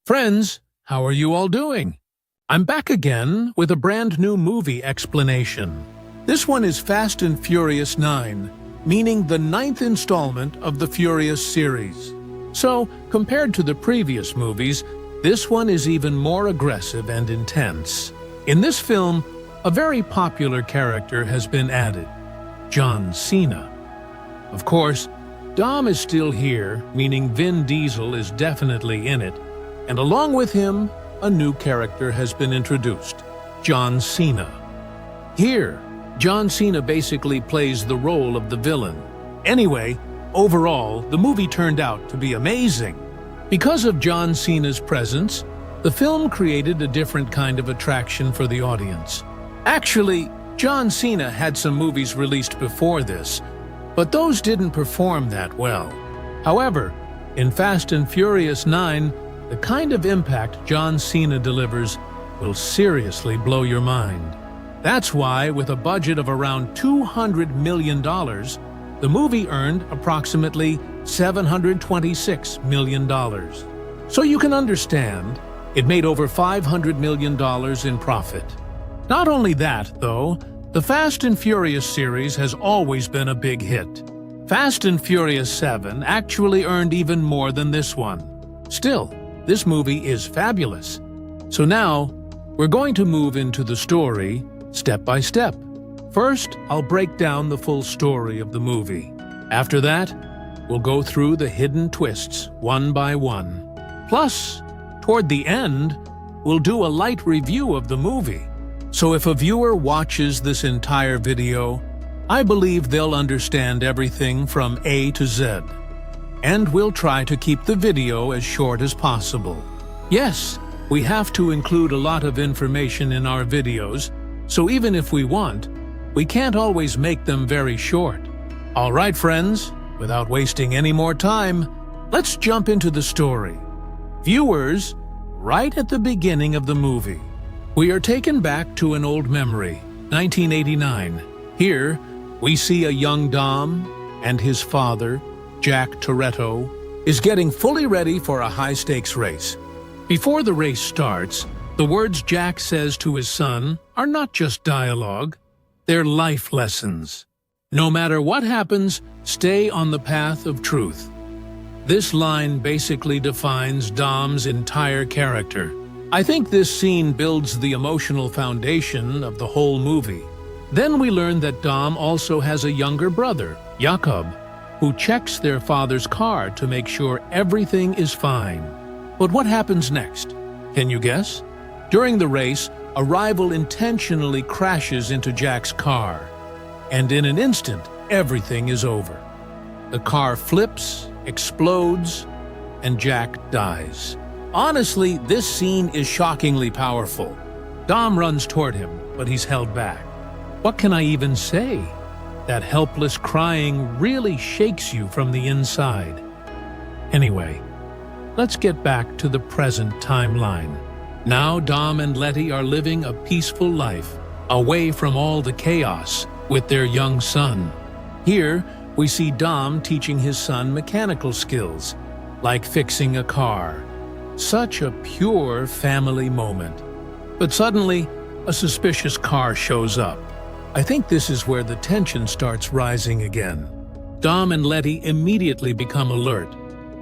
Friends, how are you all doing? I'm back again with a brand new movie explanation. This one is Fast and Furious 9, meaning the 9th installment of the Furious series. So, compared to the previous movies, this one is even more aggressive and intense. In this film, a very popular character has been added, John Cena. Of course, Dom is still here, meaning Vin Diesel is definitely in it, and along with him, a new character has been introduced, John Cena. Here, John Cena basically plays the role of the villain. Anyway, overall, the movie turned out to be amazing. Because of John Cena's presence, the film created a different kind of attraction for the audience. Actually, John Cena had some movies released before this, but those didn't perform that well. However, in Fast and Furious 9, the kind of impact John Cena delivers will seriously blow your mind. That's why, with a budget of around $200 million, the movie earned approximately $726 million. So you can understand, it made over $500 million in profit. Not only that, though, the Fast and Furious series has always been a big hit. Fast and Furious 7 actually earned even more than this one. Still, this movie is fabulous. So now, we're going to move into the story step by step. First, I'll break down the full story of the movie. After that, we'll go through the hidden twists one by one. Plus, toward the end, we'll do a light review of the movie. So if a viewer watches this entire video, I believe they'll understand everything from A to Z. And we'll try to keep the video as short as possible. Yes, we have to include a lot of information in our videos, so even if we want, we can't always make them very short. All right, friends, without wasting any more time, let's jump into the story. Viewers, right at the beginning of the movie, we are taken back to an old memory, 1989. Here, we see a young Dom and his father, Jakob Toretto, is getting fully ready for a high-stakes race. Before the race starts, the words Jack says to his son are not just dialogue, they're life lessons. No matter what happens, stay on the path of truth. This line basically defines Dom's entire character. I think this scene builds the emotional foundation of the whole movie. Then we learn that Dom also has a younger brother, Jakob, who checks their father's car to make sure everything is fine. But what happens next? Can you guess? During the race, a rival intentionally crashes into Jack's car, and in an instant, everything is over. The car flips, explodes, and Jack dies. Honestly, this scene is shockingly powerful. Dom runs toward him, but he's held back. What can I even say? That helpless crying really shakes you from the inside. Anyway, let's get back to the present timeline. Now Dom and Letty are living a peaceful life, away from all the chaos, with their young son. Here, we see Dom teaching his son mechanical skills, like fixing a car. Such a pure family moment. But suddenly, a suspicious car shows up. I think this is where the tension starts rising again. Dom and Letty immediately become alert,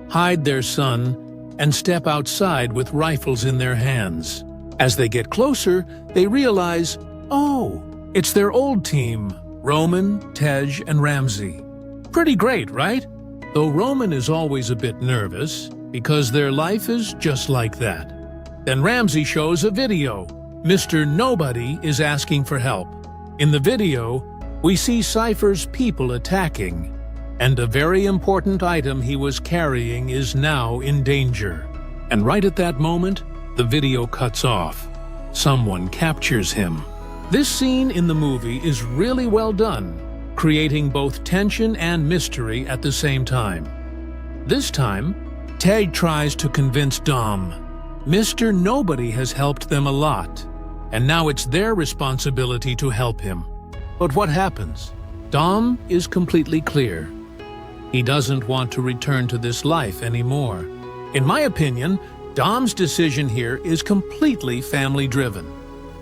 hide their son, and step outside with rifles in their hands. As they get closer, they realize, oh, it's their old team, Roman, Tej, and Ramsey. Pretty great, right? Though Roman is always a bit nervous, because their life is just like that. Then Ramsey shows a video. Mr. Nobody is asking for help. In the video, we see Cypher's people attacking, and a very important item he was carrying is now in danger. And right at that moment, the video cuts off. Someone captures him. This scene in the movie is really well done, creating both tension and mystery at the same time. This time, Tej tries to convince Dom. Mr. Nobody has helped them a lot, and now it's their responsibility to help him. But what happens? Dom is completely clear. He doesn't want to return to this life anymore. In my opinion, Dom's decision here is completely family-driven.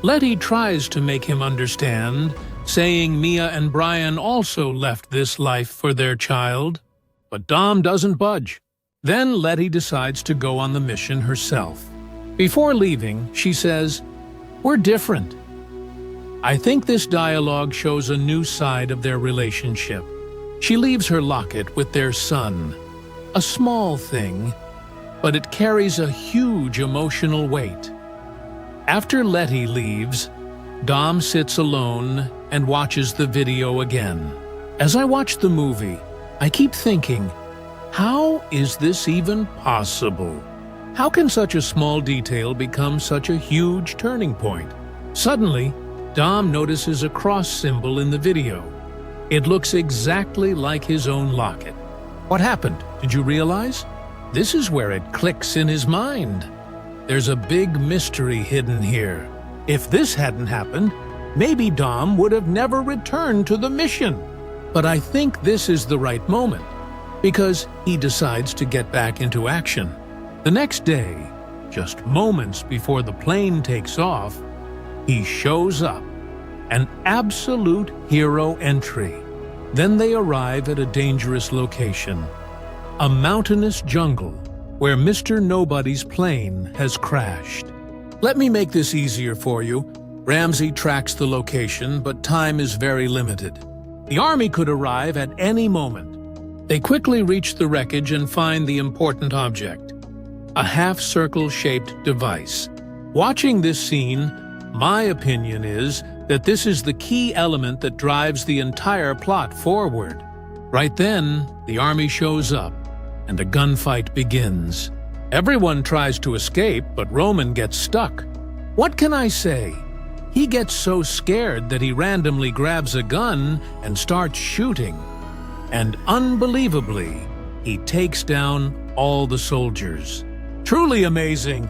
Letty tries to make him understand, saying Mia and Brian also left this life for their child. But Dom doesn't budge. Then Letty decides to go on the mission herself. Before leaving, she says, "We're different." I think this dialogue shows a new side of their relationship. She leaves her locket with their son. A small thing, but it carries a huge emotional weight. After Letty leaves, Dom sits alone and watches the video again. As I watch the movie, I keep thinking, how is this even possible? How can such a small detail become such a huge turning point? Suddenly, Dom notices a cross symbol in the video. It looks exactly like his own locket. What happened? Did you realize? This is where it clicks in his mind. There's a big mystery hidden here. If this hadn't happened, maybe Dom would have never returned to the mission. But I think this is the right moment, because he decides to get back into action. The next day, just moments before the plane takes off, he shows up. An absolute hero entry. Then they arrive at a dangerous location. A mountainous jungle where Mr. Nobody's plane has crashed. Let me make this easier for you. Ramsey tracks the location, but time is very limited. The army could arrive at any moment. They quickly reach the wreckage and find the important object. A half-circle-shaped device. Watching this scene, my opinion is that this is the key element that drives the entire plot forward. Right then, the army shows up, and a gunfight begins. Everyone tries to escape, but Roman gets stuck. What can I say? He gets so scared that he randomly grabs a gun and starts shooting. And unbelievably, he takes down all the soldiers. Truly amazing!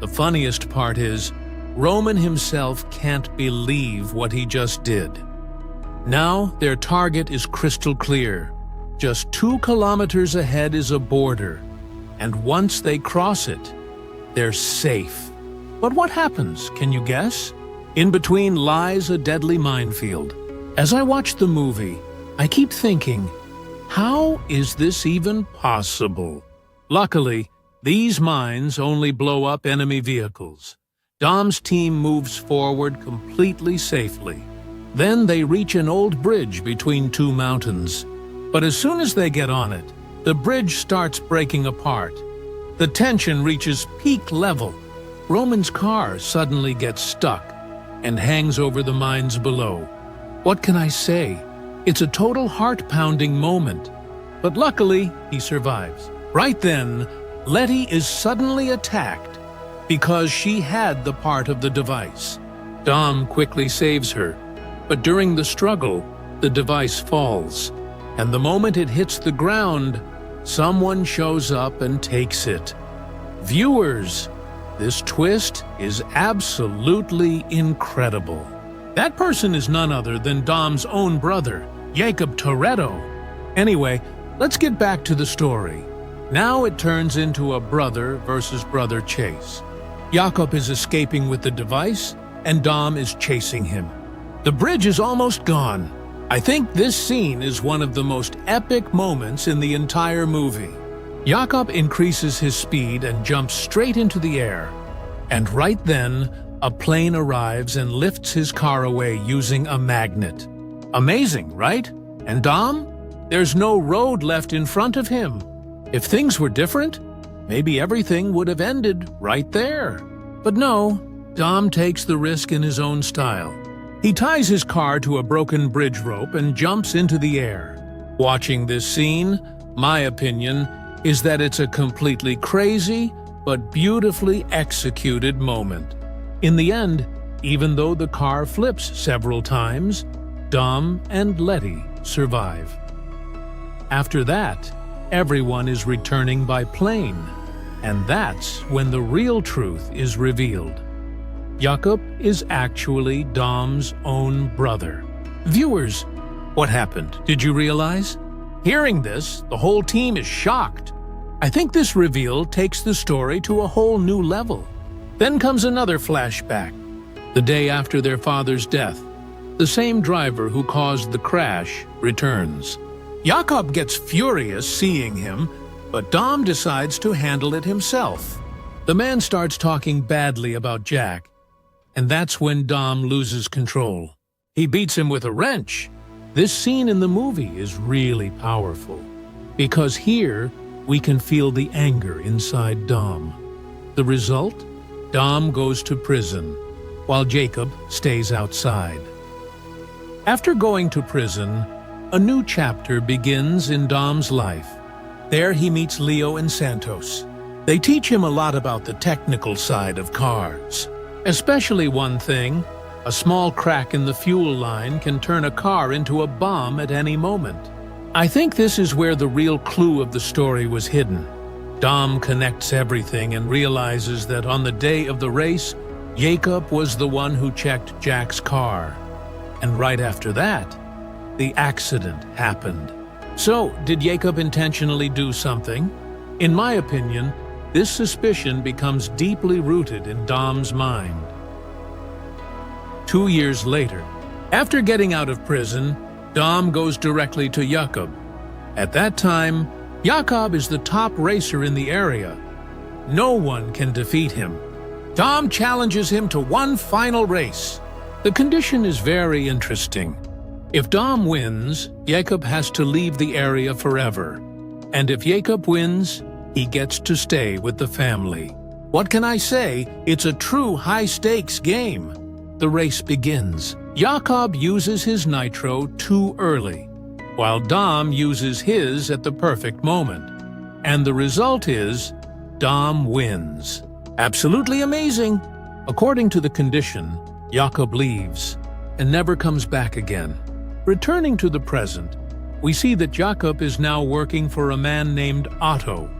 The funniest part is, Roman himself can't believe what he just did. Now their target is crystal clear. Just 2 kilometers ahead is a border, and once they cross it, they're safe. But what happens, can you guess? In between lies a deadly minefield. As I watch the movie, I keep thinking, how is this even possible? Luckily, these mines only blow up enemy vehicles. Dom's team moves forward completely safely. Then they reach an old bridge between 2 mountains. But as soon as they get on it, the bridge starts breaking apart. The tension reaches peak level. Roman's car suddenly gets stuck and hangs over the mines below. What can I say? It's a total heart-pounding moment. But luckily, he survives. Right then, Letty is suddenly attacked because she had the part of the device. Dom quickly saves her, but during the struggle, the device falls, and the moment it hits the ground, someone shows up and takes it. Viewers, this twist is absolutely incredible. That person is none other than Dom's own brother, Jakob Toretto. Anyway, let's get back to the story. Now it turns into a brother versus brother chase. Jakob is escaping with the device, and Dom is chasing him. The bridge is almost gone. I think this scene is one of the most epic moments in the entire movie. Jakob increases his speed and jumps straight into the air. And right then, a plane arrives and lifts his car away using a magnet. Amazing, right? And Dom? There's no road left in front of him. If things were different, maybe everything would have ended right there. But no, Dom takes the risk in his own style. He ties his car to a broken bridge rope and jumps into the air. Watching this scene, my opinion is that it's a completely crazy but beautifully executed moment. In the end, even though the car flips several times, Dom and Letty survive. After that, everyone is returning by plane, and that's when the real truth is revealed. Jakob is actually Dom's own brother. Viewers, what happened? Did you realize? Hearing this, the whole team is shocked. I think this reveal takes the story to a whole new level. Then comes another flashback. The day after their father's death, the same driver who caused the crash returns. Jakob gets furious seeing him, but Dom decides to handle it himself. The man starts talking badly about Jack, and that's when Dom loses control. He beats him with a wrench. This scene in the movie is really powerful, because here we can feel the anger inside Dom. The result? Dom goes to prison, while Jakob stays outside. After going to prison, a new chapter begins in Dom's life. There he meets Leo and Santos. They teach him a lot about the technical side of cars. Especially one thing, a small crack in the fuel line can turn a car into a bomb at any moment. I think this is where the real clue of the story was hidden. Dom connects everything and realizes that on the day of the race, Jakob was the one who checked Jack's car. And right after that, the accident happened. So, did Jakob intentionally do something? In my opinion, this suspicion becomes deeply rooted in Dom's mind. 2 years later, after getting out of prison, Dom goes directly to Jakob. At that time, Jakob is the top racer in the area. No one can defeat him. Dom challenges him to one final race. The condition is very interesting. If Dom wins, Jakob has to leave the area forever. And if Jakob wins, he gets to stay with the family. What can I say? It's a true high-stakes game. The race begins. Jakob uses his nitro too early, while Dom uses his at the perfect moment. And the result is, Dom wins. Absolutely amazing! According to the condition, Jakob leaves and never comes back again. Returning to the present, we see that Jakob is now working for a man named Otto.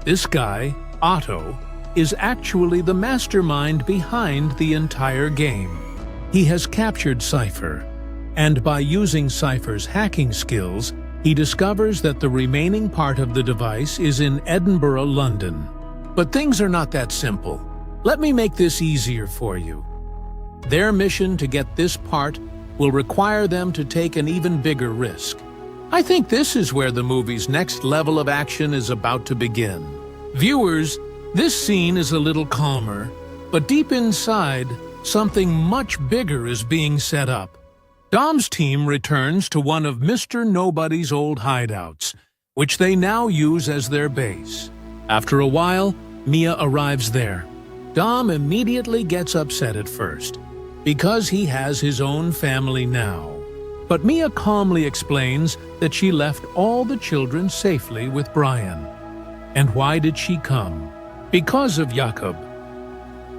This guy, Otto, is actually the mastermind behind the entire game. He has captured Cypher, and by using Cypher's hacking skills, he discovers that the remaining part of the device is in Edinburgh, London. But things are not that simple. Let me make this easier for you. Their mission to get this part will require them to take an even bigger risk. I think this is where the movie's next level of action is about to begin. Viewers, this scene is a little calmer, but deep inside, something much bigger is being set up. Dom's team returns to one of Mr. Nobody's old hideouts, which they now use as their base. After a while, Mia arrives there. Dom immediately gets upset at first, because he has his own family now. But Mia calmly explains that she left all the children safely with Brian. And why did she come? Because of Jakob.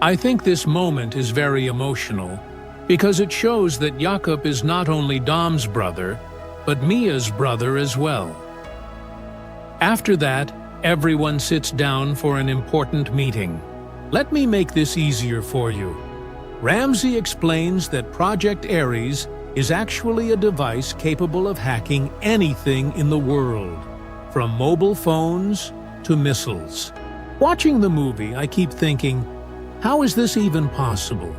I think this moment is very emotional, because it shows that Jakob is not only Dom's brother, but Mia's brother as well. After that, everyone sits down for an important meeting. Let me make this easier for you. Ramsey explains that Project Ares is actually a device capable of hacking anything in the world, from mobile phones to missiles. Watching the movie, I keep thinking, how is this even possible?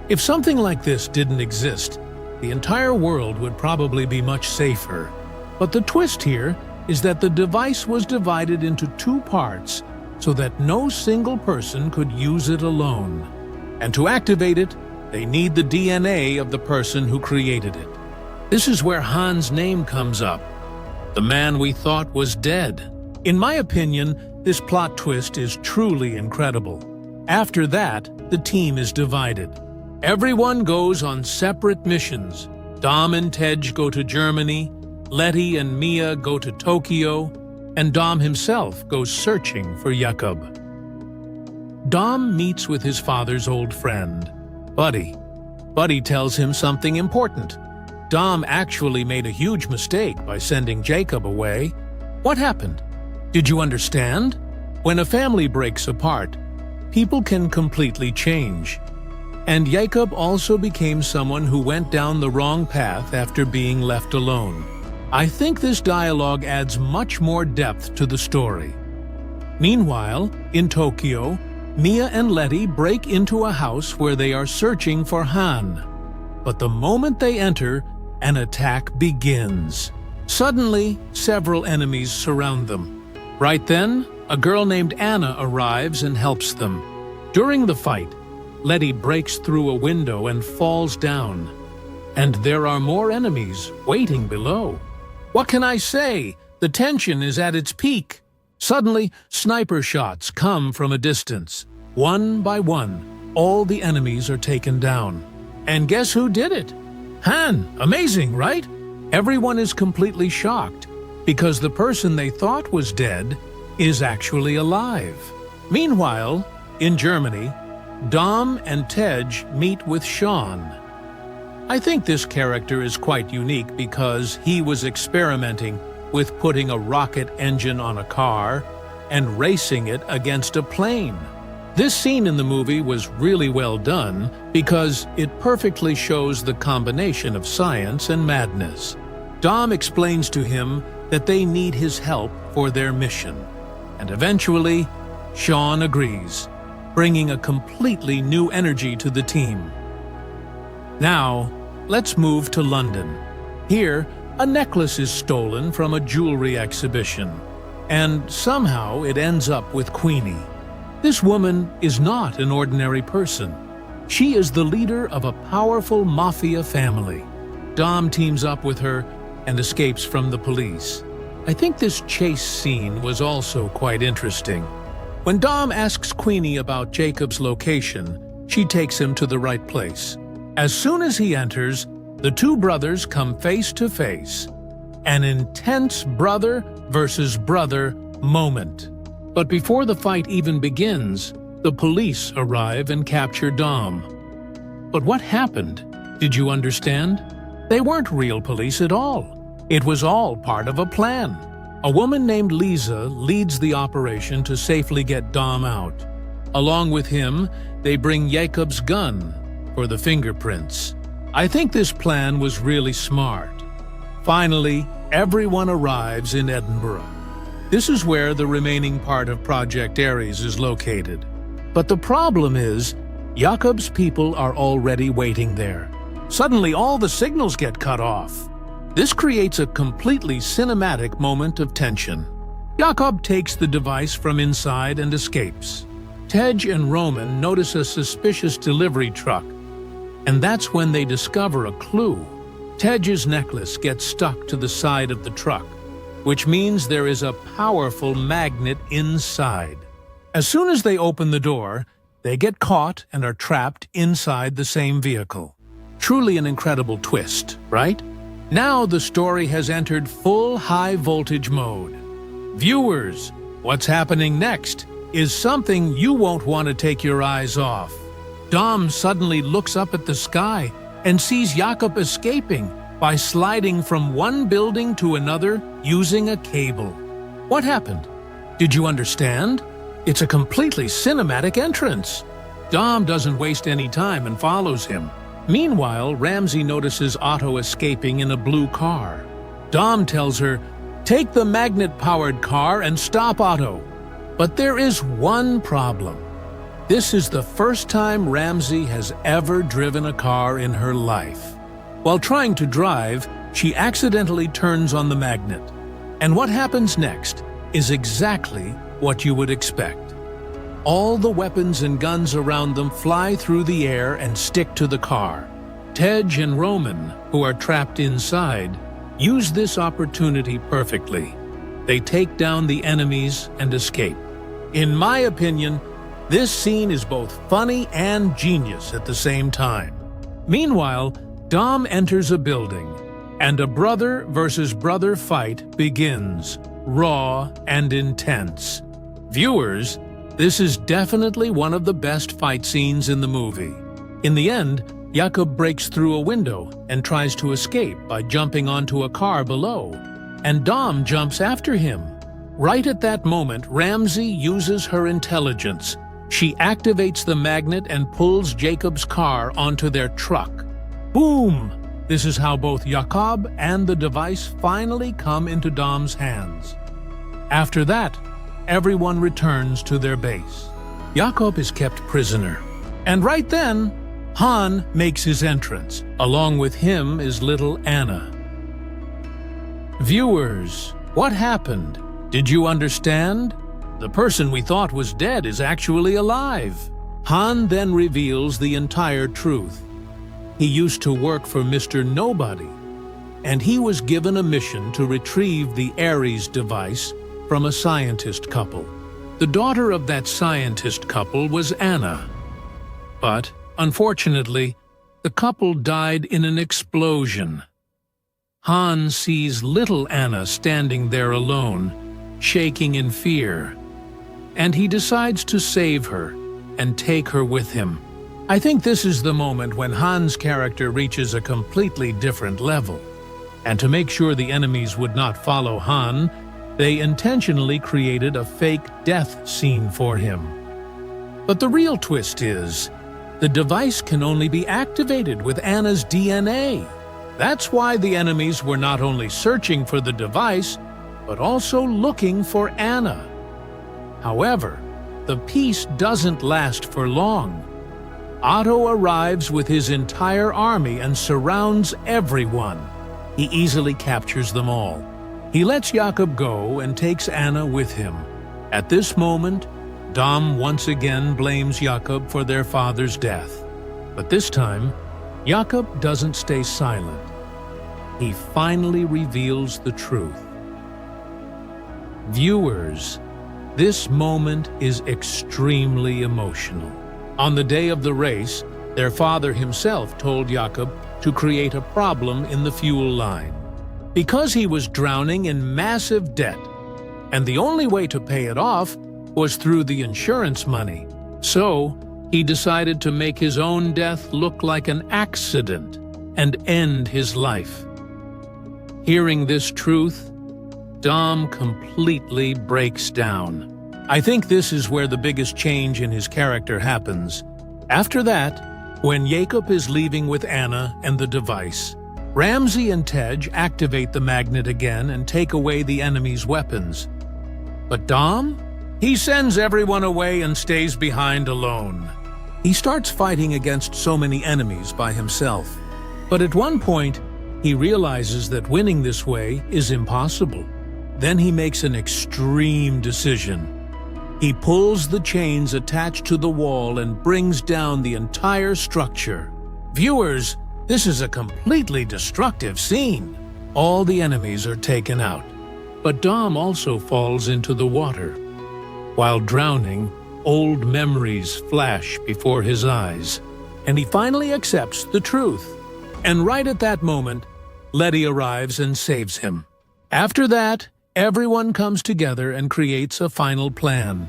If something like this didn't exist, the entire world would probably be much safer. But the twist here is that the device was divided into two parts so that no single person could use it alone. And to activate it, they need the DNA of the person who created it. This is where Han's name comes up, the man we thought was dead. In my opinion, this plot twist is truly incredible. After that, the team is divided. Everyone goes on separate missions. Dom and Tej go to Germany, Letty and Mia go to Tokyo, and Dom himself goes searching for Jakob. Dom meets with his father's old friend, Buddy. Buddy tells him something important. Dom actually made a huge mistake by sending Jakob away. What happened? Did you understand? When a family breaks apart, people can completely change. And Jakob also became someone who went down the wrong path after being left alone. I think this dialogue adds much more depth to the story. Meanwhile, in Tokyo, Mia and Letty break into a house where they are searching for Han. But the moment they enter, an attack begins. Suddenly, several enemies surround them. Right then, a girl named Anna arrives and helps them. During the fight, Letty breaks through a window and falls down. And there are more enemies waiting below. What can I say? The tension is at its peak. Suddenly, sniper shots come from a distance. One by one, all the enemies are taken down. And guess who did it? Han! Amazing, right? Everyone is completely shocked because the person they thought was dead is actually alive. Meanwhile, in Germany, Dom and Tej meet with Sean. I think this character is quite unique because he was experimenting with putting a rocket engine on a car and racing it against a plane. This scene in the movie was really well done because it perfectly shows the combination of science and madness. Dom explains to him that they need his help for their mission, and eventually, Sean agrees, bringing a completely new energy to the team. Now, let's move to London. Here, a necklace is stolen from a jewelry exhibition, and somehow it ends up with Queenie. This woman is not an ordinary person. She is the leader of a powerful mafia family. Dom teams up with her and escapes from the police. I think this chase scene was also quite interesting. When Dom asks Queenie about Jakob's location, she takes him to the right place. As soon as he enters, the two brothers come face to face. An intense brother versus brother moment. But before the fight even begins, the police arrive and capture Dom. But what happened? Did you understand? They weren't real police at all. It was all part of a plan. A woman named Lisa leads the operation to safely get Dom out. Along with him, they bring Jakob's gun for the fingerprints. I think this plan was really smart. Finally, everyone arrives in Edinburgh. This is where the remaining part of Project Ares is located. But the problem is, Jakob's people are already waiting there. Suddenly, all the signals get cut off. This creates a completely cinematic moment of tension. Jakob takes the device from inside and escapes. Tej and Roman notice a suspicious delivery truck, and that's when they discover a clue. Tej's necklace gets stuck to the side of the truck, which means there is a powerful magnet inside. As soon as they open the door, they get caught and are trapped inside the same vehicle. Truly an incredible twist, right? Now the story has entered full high-voltage mode. Viewers, what's happening next is something you won't want to take your eyes off. Dom suddenly looks up at the sky and sees Jakob escaping by sliding from one building to another using a cable. What happened? Did you understand? It's a completely cinematic entrance. Dom doesn't waste any time and follows him. Meanwhile, Ramsey notices Otto escaping in a blue car. Dom tells her, "Take the magnet-powered car and stop Otto." But there is one problem. This is the first time Ramsey has ever driven a car in her life. While trying to drive, she accidentally turns on the magnet. And what happens next is exactly what you would expect. All the weapons and guns around them fly through the air and stick to the car. Tej and Roman, who are trapped inside, use this opportunity perfectly. They take down the enemies and escape. In my opinion, this scene is both funny and genius at the same time. Meanwhile, Dom enters a building, and a brother versus brother fight begins, raw and intense. Viewers, this is definitely one of the best fight scenes in the movie. In the end, Jakob breaks through a window and tries to escape by jumping onto a car below, and Dom jumps after him. Right at that moment, Ramsey uses her intelligence. She activates the magnet and pulls Jakob's car onto their truck. Boom! This is how both Jakob and the device finally come into Dom's hands. After that, everyone returns to their base. Jakob is kept prisoner. And right then, Han makes his entrance. Along with him is little Anna. Viewers, what happened? Did you understand? The person we thought was dead is actually alive. Han then reveals the entire truth. He used to work for Mr. Nobody, and he was given a mission to retrieve the Ares device from a scientist couple. The daughter of that scientist couple was Anna. But, unfortunately, the couple died in an explosion. Han sees little Anna standing there alone, shaking in fear, and he decides to save her and take her with him. I think this is the moment when Han's character reaches a completely different level. And to make sure the enemies would not follow Han, they intentionally created a fake death scene for him. But the real twist is, the device can only be activated with Anna's DNA. That's why the enemies were not only searching for the device, but also looking for Anna. However, the peace doesn't last for long. Otto arrives with his entire army and surrounds everyone. He easily captures them all. He lets Jakob go and takes Anna with him. At this moment, Dom once again blames Jakob for their father's death. But this time, Jakob doesn't stay silent. He finally reveals the truth. Viewers, this moment is extremely emotional. On the day of the race, their father himself told Jakob to create a problem in the fuel line. Because he was drowning in massive debt, and the only way to pay it off was through the insurance money. So, he decided to make his own death look like an accident and end his life. Hearing this truth, Dom completely breaks down. I think this is where the biggest change in his character happens. After that, when Jakob is leaving with Anna and the device, Ramsey and Tej activate the magnet again and take away the enemy's weapons. But Dom? He sends everyone away and stays behind alone. He starts fighting against so many enemies by himself. But at one point, he realizes that winning this way is impossible. Then he makes an extreme decision. He pulls the chains attached to the wall and brings down the entire structure. Viewers, this is a completely destructive scene. All the enemies are taken out. But Dom also falls into the water. While drowning, old memories flash before his eyes, and he finally accepts the truth. And right at that moment, Letty arrives and saves him. After that, everyone comes together and creates a final plan.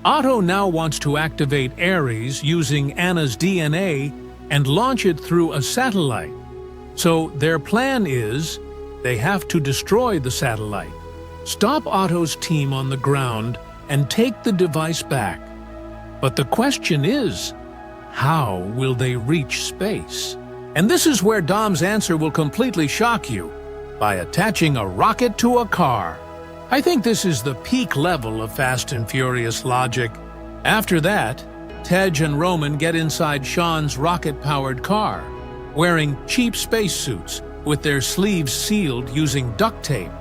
Otto now wants to activate Ares using Anna's DNA and launch it through a satellite. So their plan is, they have to destroy the satellite, stop Otto's team on the ground, and take the device back. But the question is, how will they reach space? And this is where Dom's answer will completely shock you, by attaching a rocket to a car. I think this is the peak level of Fast and Furious logic. After that, Tej and Roman get inside Sean's rocket-powered car, wearing cheap spacesuits with their sleeves sealed using duct tape.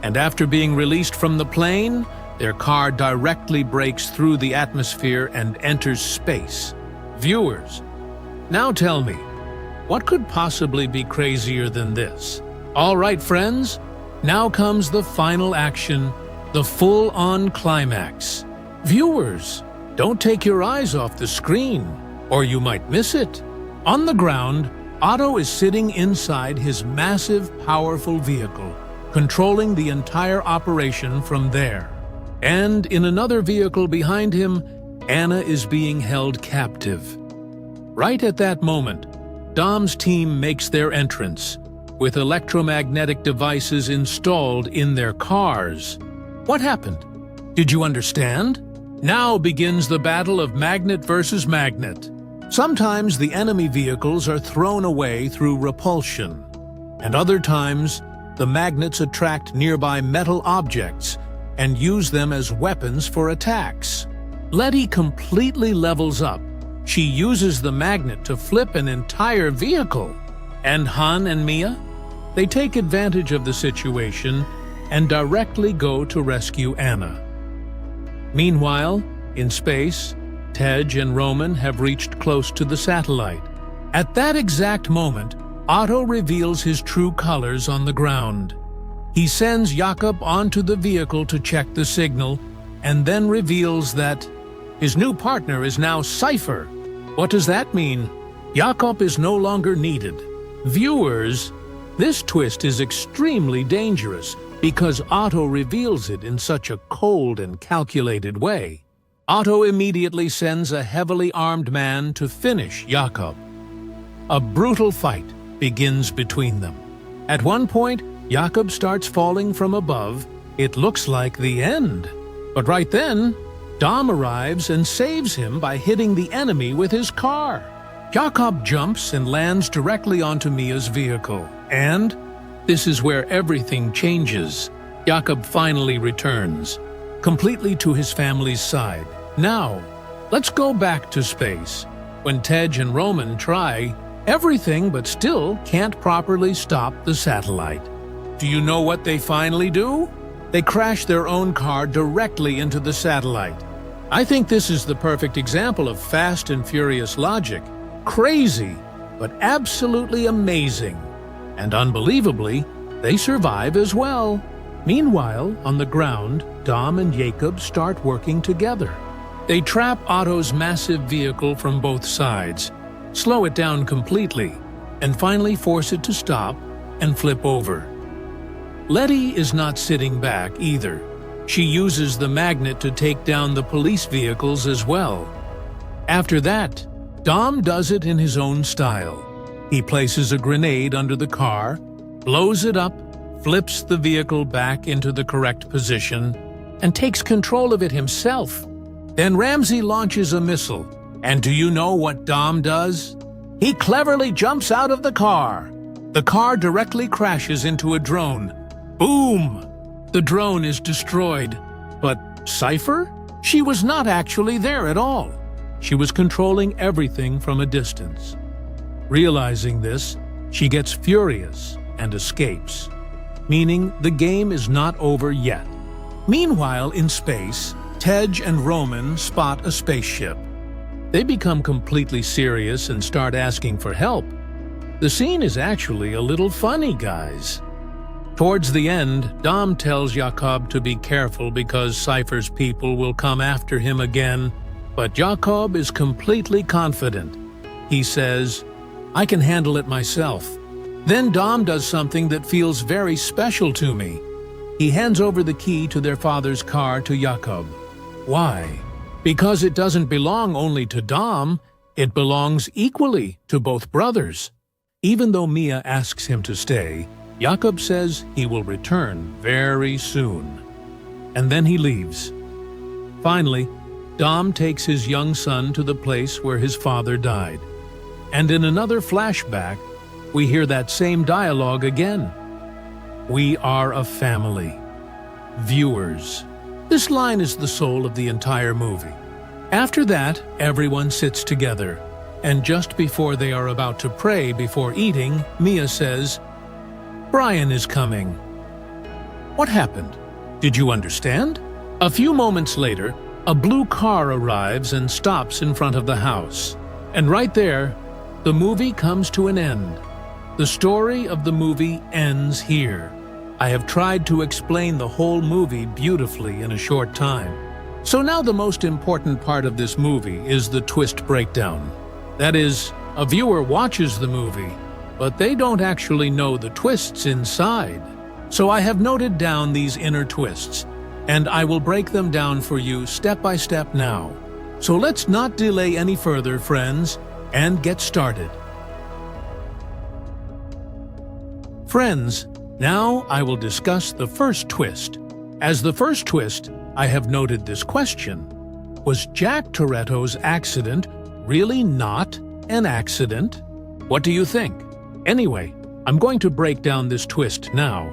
And after being released from the plane, their car directly breaks through the atmosphere and enters space. Viewers, now tell me, what could possibly be crazier than this? All right, friends, now comes the final action, the full-on climax. Viewers, don't take your eyes off the screen, or you might miss it. On the ground, Otto is sitting inside his massive, powerful vehicle, controlling the entire operation from there. And in another vehicle behind him, Anna is being held captive. Right at that moment, Dom's team makes their entrance, with electromagnetic devices installed in their cars. What happened? Did you understand? Now begins the battle of magnet versus magnet. Sometimes the enemy vehicles are thrown away through repulsion, and other times the magnets attract nearby metal objects, and use them as weapons for attacks. Letty completely levels up. She uses the magnet to flip an entire vehicle. And Han and Mia? They take advantage of the situation and directly go to rescue Anna. Meanwhile, in space, Tej and Roman have reached close to the satellite. At that exact moment, Otto reveals his true colors on the ground. He sends Jakob onto the vehicle to check the signal, and then reveals that his new partner is now Cypher. What does that mean? Jakob is no longer needed. Viewers, this twist is extremely dangerous because Otto reveals it in such a cold and calculated way. Otto immediately sends a heavily armed man to finish Jakob. A brutal fight begins between them. At one point, Jakob starts falling from above. It looks like the end. But right then, Dom arrives and saves him by hitting the enemy with his car. Jakob jumps and lands directly onto Mia's vehicle. And this is where everything changes. Jakob finally returns, completely to his family's side. Now, let's go back to space. When Tej and Roman try everything but still can't properly stop the satellite. Do you know what they finally do? They crash their own car directly into the satellite. I think this is the perfect example of Fast and Furious logic. Crazy, but absolutely amazing. And unbelievably, they survive as well. Meanwhile, on the ground, Dom and Jakob start working together. They trap Otto's massive vehicle from both sides, slow it down completely, and finally force it to stop and flip over. Letty is not sitting back either. She uses the magnet to take down the police vehicles as well. After that, Dom does it in his own style. He places a grenade under the car, blows it up, flips the vehicle back into the correct position, and takes control of it himself. Then Ramsey launches a missile. And do you know what Dom does? He cleverly jumps out of the car. The car directly crashes into a drone. Boom! The drone is destroyed. But Cypher? She was not actually there at all. She was controlling everything from a distance. Realizing this, she gets furious and escapes, meaning the game is not over yet. Meanwhile, in space, Tej and Roman spot a spaceship. They become completely serious and start asking for help. The scene is actually a little funny, guys. Towards the end, Dom tells Jakob to be careful because Cypher's people will come after him again, but Jakob is completely confident. He says, "I can handle it myself." Then Dom does something that feels very special to me. He hands over the key to their father's car to Jakob. Why? Because it doesn't belong only to Dom, it belongs equally to both brothers. Even though Mia asks him to stay, Jakob says he will return very soon. And then he leaves. Finally, Dom takes his young son to the place where his father died. And in another flashback, we hear that same dialogue again. We are a family. Viewers. This line is the soul of the entire movie. After that, everyone sits together, and just before they are about to pray before eating, Mia says, "Brian is coming." What happened? Did you understand? A few moments later, a blue car arrives and stops in front of the house. And right there, the movie comes to an end. The story of the movie ends here. I have tried to explain the whole movie beautifully in a short time. So now the most important part of this movie is the twist breakdown. That is, a viewer watches the movie, but they don't actually know the twists inside. So I have noted down these inner twists, and I will break them down for you step by step now. So let's not delay any further, friends, and get started. Friends, now I will discuss the first twist. As the first twist, I have noted this question. Was Jack Toretto's accident really not an accident? What do you think? Anyway, I'm going to break down this twist now.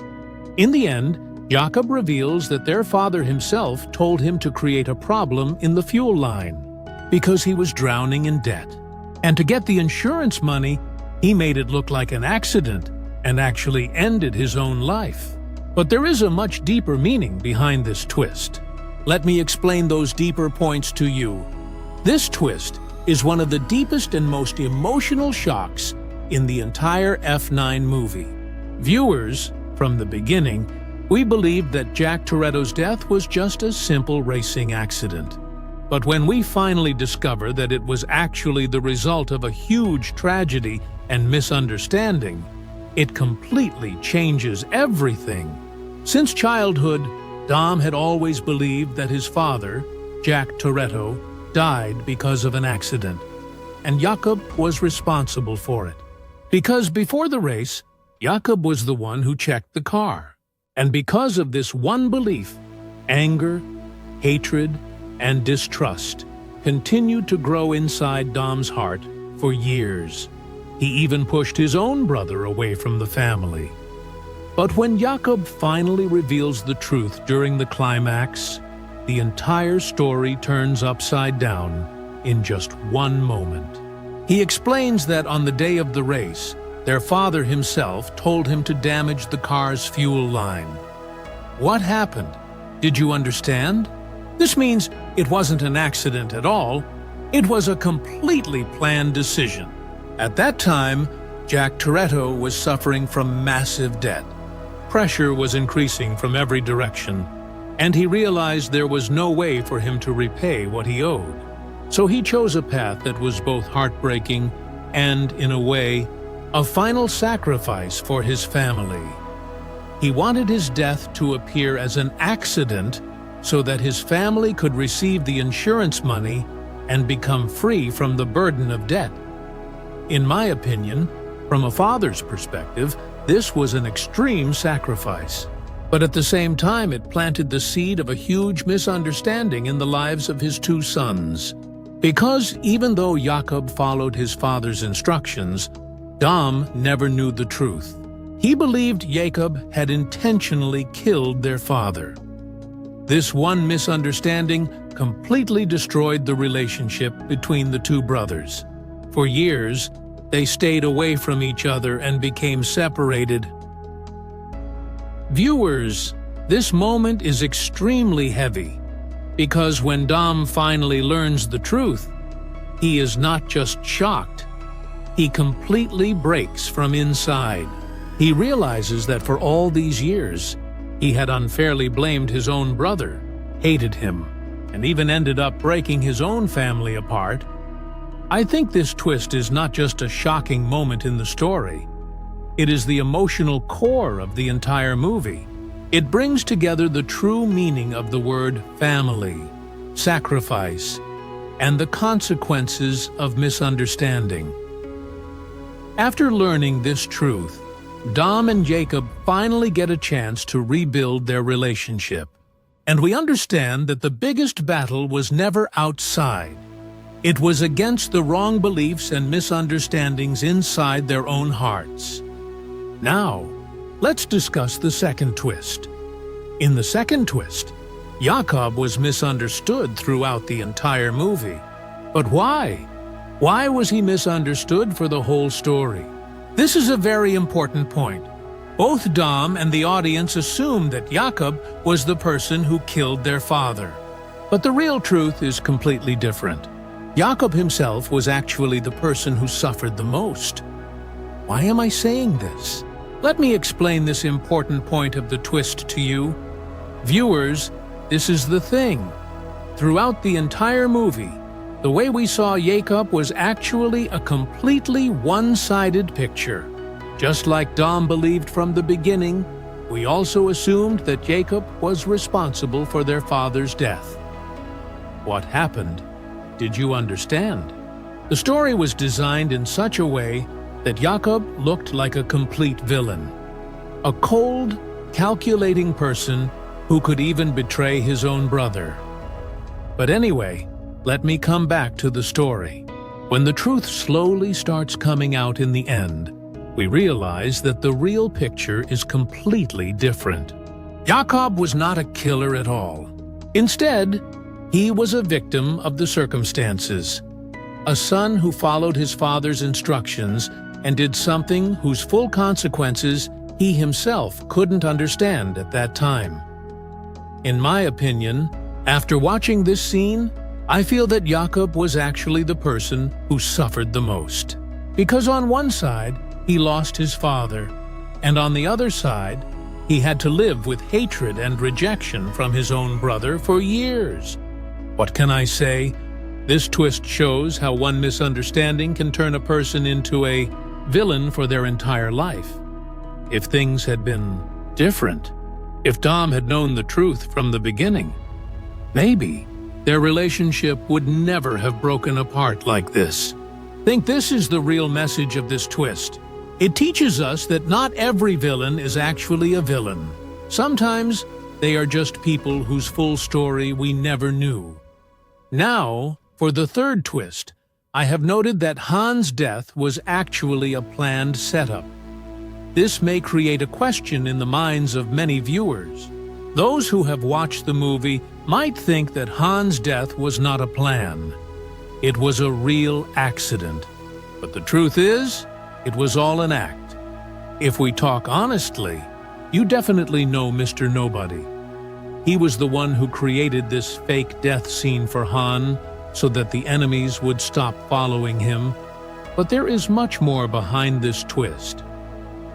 In the end, Jakob reveals that their father himself told him to create a problem in the fuel line because he was drowning in debt. And to get the insurance money, he made it look like an accident and actually ended his own life. But there is a much deeper meaning behind this twist. Let me explain those deeper points to you. This twist is one of the deepest and most emotional shocks in the entire F9 movie. Viewers, from the beginning, we believed that Jack Toretto's death was just a simple racing accident. But when we finally discover that it was actually the result of a huge tragedy and misunderstanding, it completely changes everything. Since childhood, Dom had always believed that his father, Jack Toretto, died because of an accident, and Jakob was responsible for it. Because before the race, Jakob was the one who checked the car. And because of this one belief, anger, hatred, and distrust continued to grow inside Dom's heart for years. He even pushed his own brother away from the family. But when Jakob finally reveals the truth during the climax, the entire story turns upside down in just one moment. He explains that on the day of the race, their father himself told him to damage the car's fuel line. What happened? Did you understand? This means it wasn't an accident at all. It was a completely planned decision. At that time, Jack Toretto was suffering from massive debt. Pressure was increasing from every direction, and he realized there was no way for him to repay what he owed. So he chose a path that was both heartbreaking and, in a way, a final sacrifice for his family. He wanted his death to appear as an accident so that his family could receive the insurance money and become free from the burden of debt. In my opinion, from a father's perspective, this was an extreme sacrifice. But at the same time, it planted the seed of a huge misunderstanding in the lives of his two sons. Because even though Jakob followed his father's instructions, Dom never knew the truth. He believed Jakob had intentionally killed their father. This one misunderstanding completely destroyed the relationship between the two brothers. For years, they stayed away from each other and became separated. Viewers, this moment is extremely heavy, because when Dom finally learns the truth, he is not just shocked. He completely breaks from inside. He realizes that for all these years, he had unfairly blamed his own brother, hated him, and even ended up breaking his own family apart. I think this twist is not just a shocking moment in the story. It is the emotional core of the entire movie. It brings together the true meaning of the word family, sacrifice, and the consequences of misunderstanding. After learning this truth, Dom and Jakob finally get a chance to rebuild their relationship. And we understand that the biggest battle was never outside. It was against the wrong beliefs and misunderstandings inside their own hearts. Now, let's discuss the second twist. In the second twist, Jakob was misunderstood throughout the entire movie. But why? Why was he misunderstood for the whole story? This is a very important point. Both Dom and the audience assumed that Jakob was the person who killed their father. But the real truth is completely different. Jakob himself was actually the person who suffered the most. Why am I saying this? Let me explain this important point of the twist to you. Viewers, this is the thing. Throughout the entire movie, the way we saw Jakob was actually a completely one-sided picture. Just like Dom believed from the beginning, we also assumed that Jakob was responsible for their father's death. What happened? Did you understand? The story was designed in such a way that Jakob looked like a complete villain. A cold, calculating person who could even betray his own brother. But anyway, let me come back to the story. When the truth slowly starts coming out in the end, we realize that the real picture is completely different. Jakob was not a killer at all. Instead, he was a victim of the circumstances. A son who followed his father's instructions and did something whose full consequences he himself couldn't understand at that time. In my opinion, after watching this scene, I feel that Jakob was actually the person who suffered the most. Because on one side, he lost his father, and on the other side, he had to live with hatred and rejection from his own brother for years. What can I say? This twist shows how one misunderstanding can turn a person into a villain for their entire life. If things had been different, if Dom had known the truth from the beginning, maybe their relationship would never have broken apart like this. I think this is the real message of this twist. It teaches us that not every villain is actually a villain. Sometimes they are just people whose full story we never knew. Now, for the third twist, I have noted that Han's death was actually a planned setup. This may create a question in the minds of many viewers. Those who have watched the movie might think that Han's death was not a plan. It was a real accident. But the truth is, it was all an act. If we talk honestly, you definitely know Mr. Nobody. He was the one who created this fake death scene for Han so that the enemies would stop following him. But there is much more behind this twist.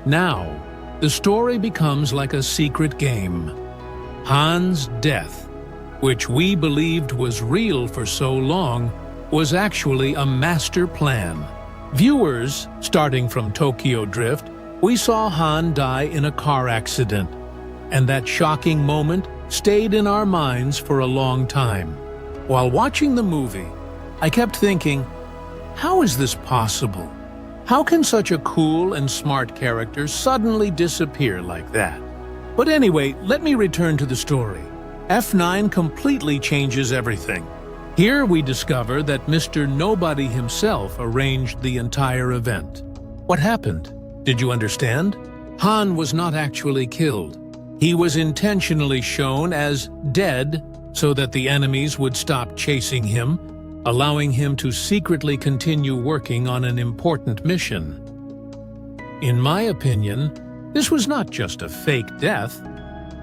Now, the story becomes like a secret game. Han's death, which we believed was real for so long, was actually a master plan. Viewers, starting from Tokyo Drift, we saw Han die in a car accident, and that shocking moment stayed in our minds for a long time. While watching the movie, I kept thinking, how is this possible? How can such a cool and smart character suddenly disappear like that? But anyway, let me return to the story. F9 completely changes everything. Here we discover that Mr. Nobody himself arranged the entire event. What happened? Did you understand? Han was not actually killed. He was intentionally shown as dead so that the enemies would stop chasing him, allowing him to secretly continue working on an important mission. In my opinion, this was not just a fake death.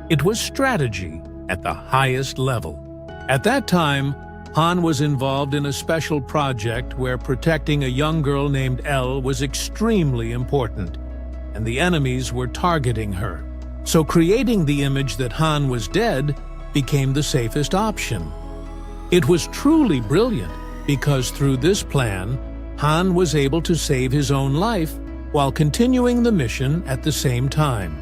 It was strategy at the highest level. At that time, Han was involved in a special project where protecting a young girl named Elle was extremely important, and the enemies were targeting her. So creating the image that Han was dead became the safest option. It was truly brilliant because through this plan, Han was able to save his own life while continuing the mission at the same time.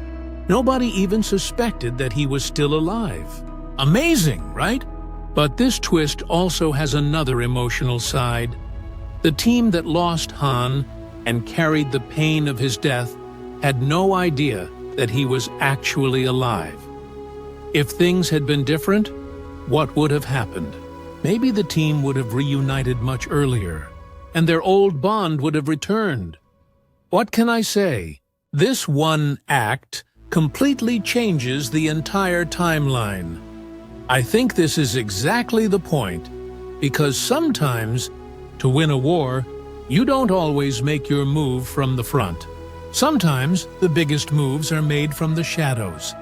Nobody even suspected that he was still alive. Amazing, right? But this twist also has another emotional side. The team that lost Han and carried the pain of his death had no idea that he was actually alive. If things had been different, what would have happened? Maybe the team would have reunited much earlier, and their old bond would have returned. What can I say? This one act completely changes the entire timeline. I think this is exactly the point, because sometimes, to win a war, you don't always make your move from the front. Sometimes the biggest moves are made from the shadows,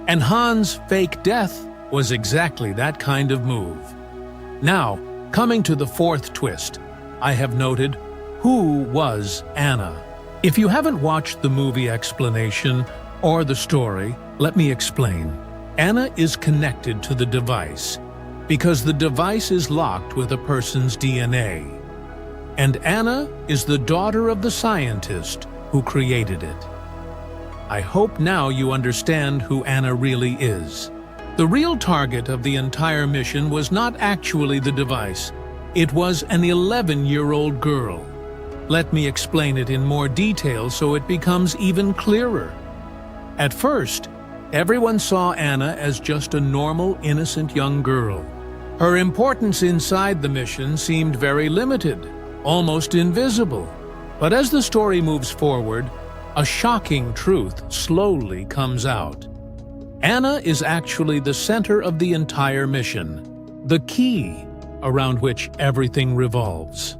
and Han's fake death was exactly that kind of move. Now, coming to the fourth twist, I have noted, who was Anna? If you haven't watched the movie explanation or the story, let me explain. Anna is connected to the device because the device is locked with a person's DNA. And Anna is the daughter of the scientist who created it. I hope now you understand who Anna really is. The real target of the entire mission was not actually the device. It was an 11-year-old girl. Let me explain it in more detail so it becomes even clearer. At first, everyone saw Anna as just a normal, innocent young girl. Her importance inside the mission seemed very limited, almost invisible. But as the story moves forward, a shocking truth slowly comes out. Anna is actually the center of the entire mission, the key around which everything revolves.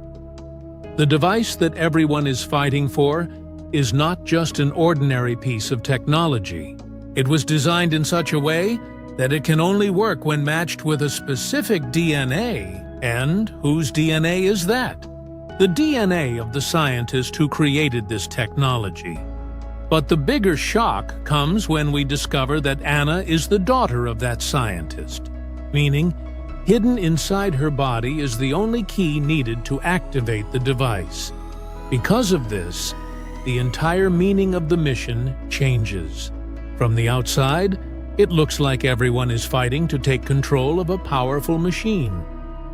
The device that everyone is fighting for is not just an ordinary piece of technology. It was designed in such a way that it can only work when matched with a specific DNA. And whose DNA is that? The DNA of the scientist who created this technology. But the bigger shock comes when we discover that Anna is the daughter of that scientist, meaning hidden inside her body is the only key needed to activate the device. Because of this, the entire meaning of the mission changes. From the outside, it looks like everyone is fighting to take control of a powerful machine.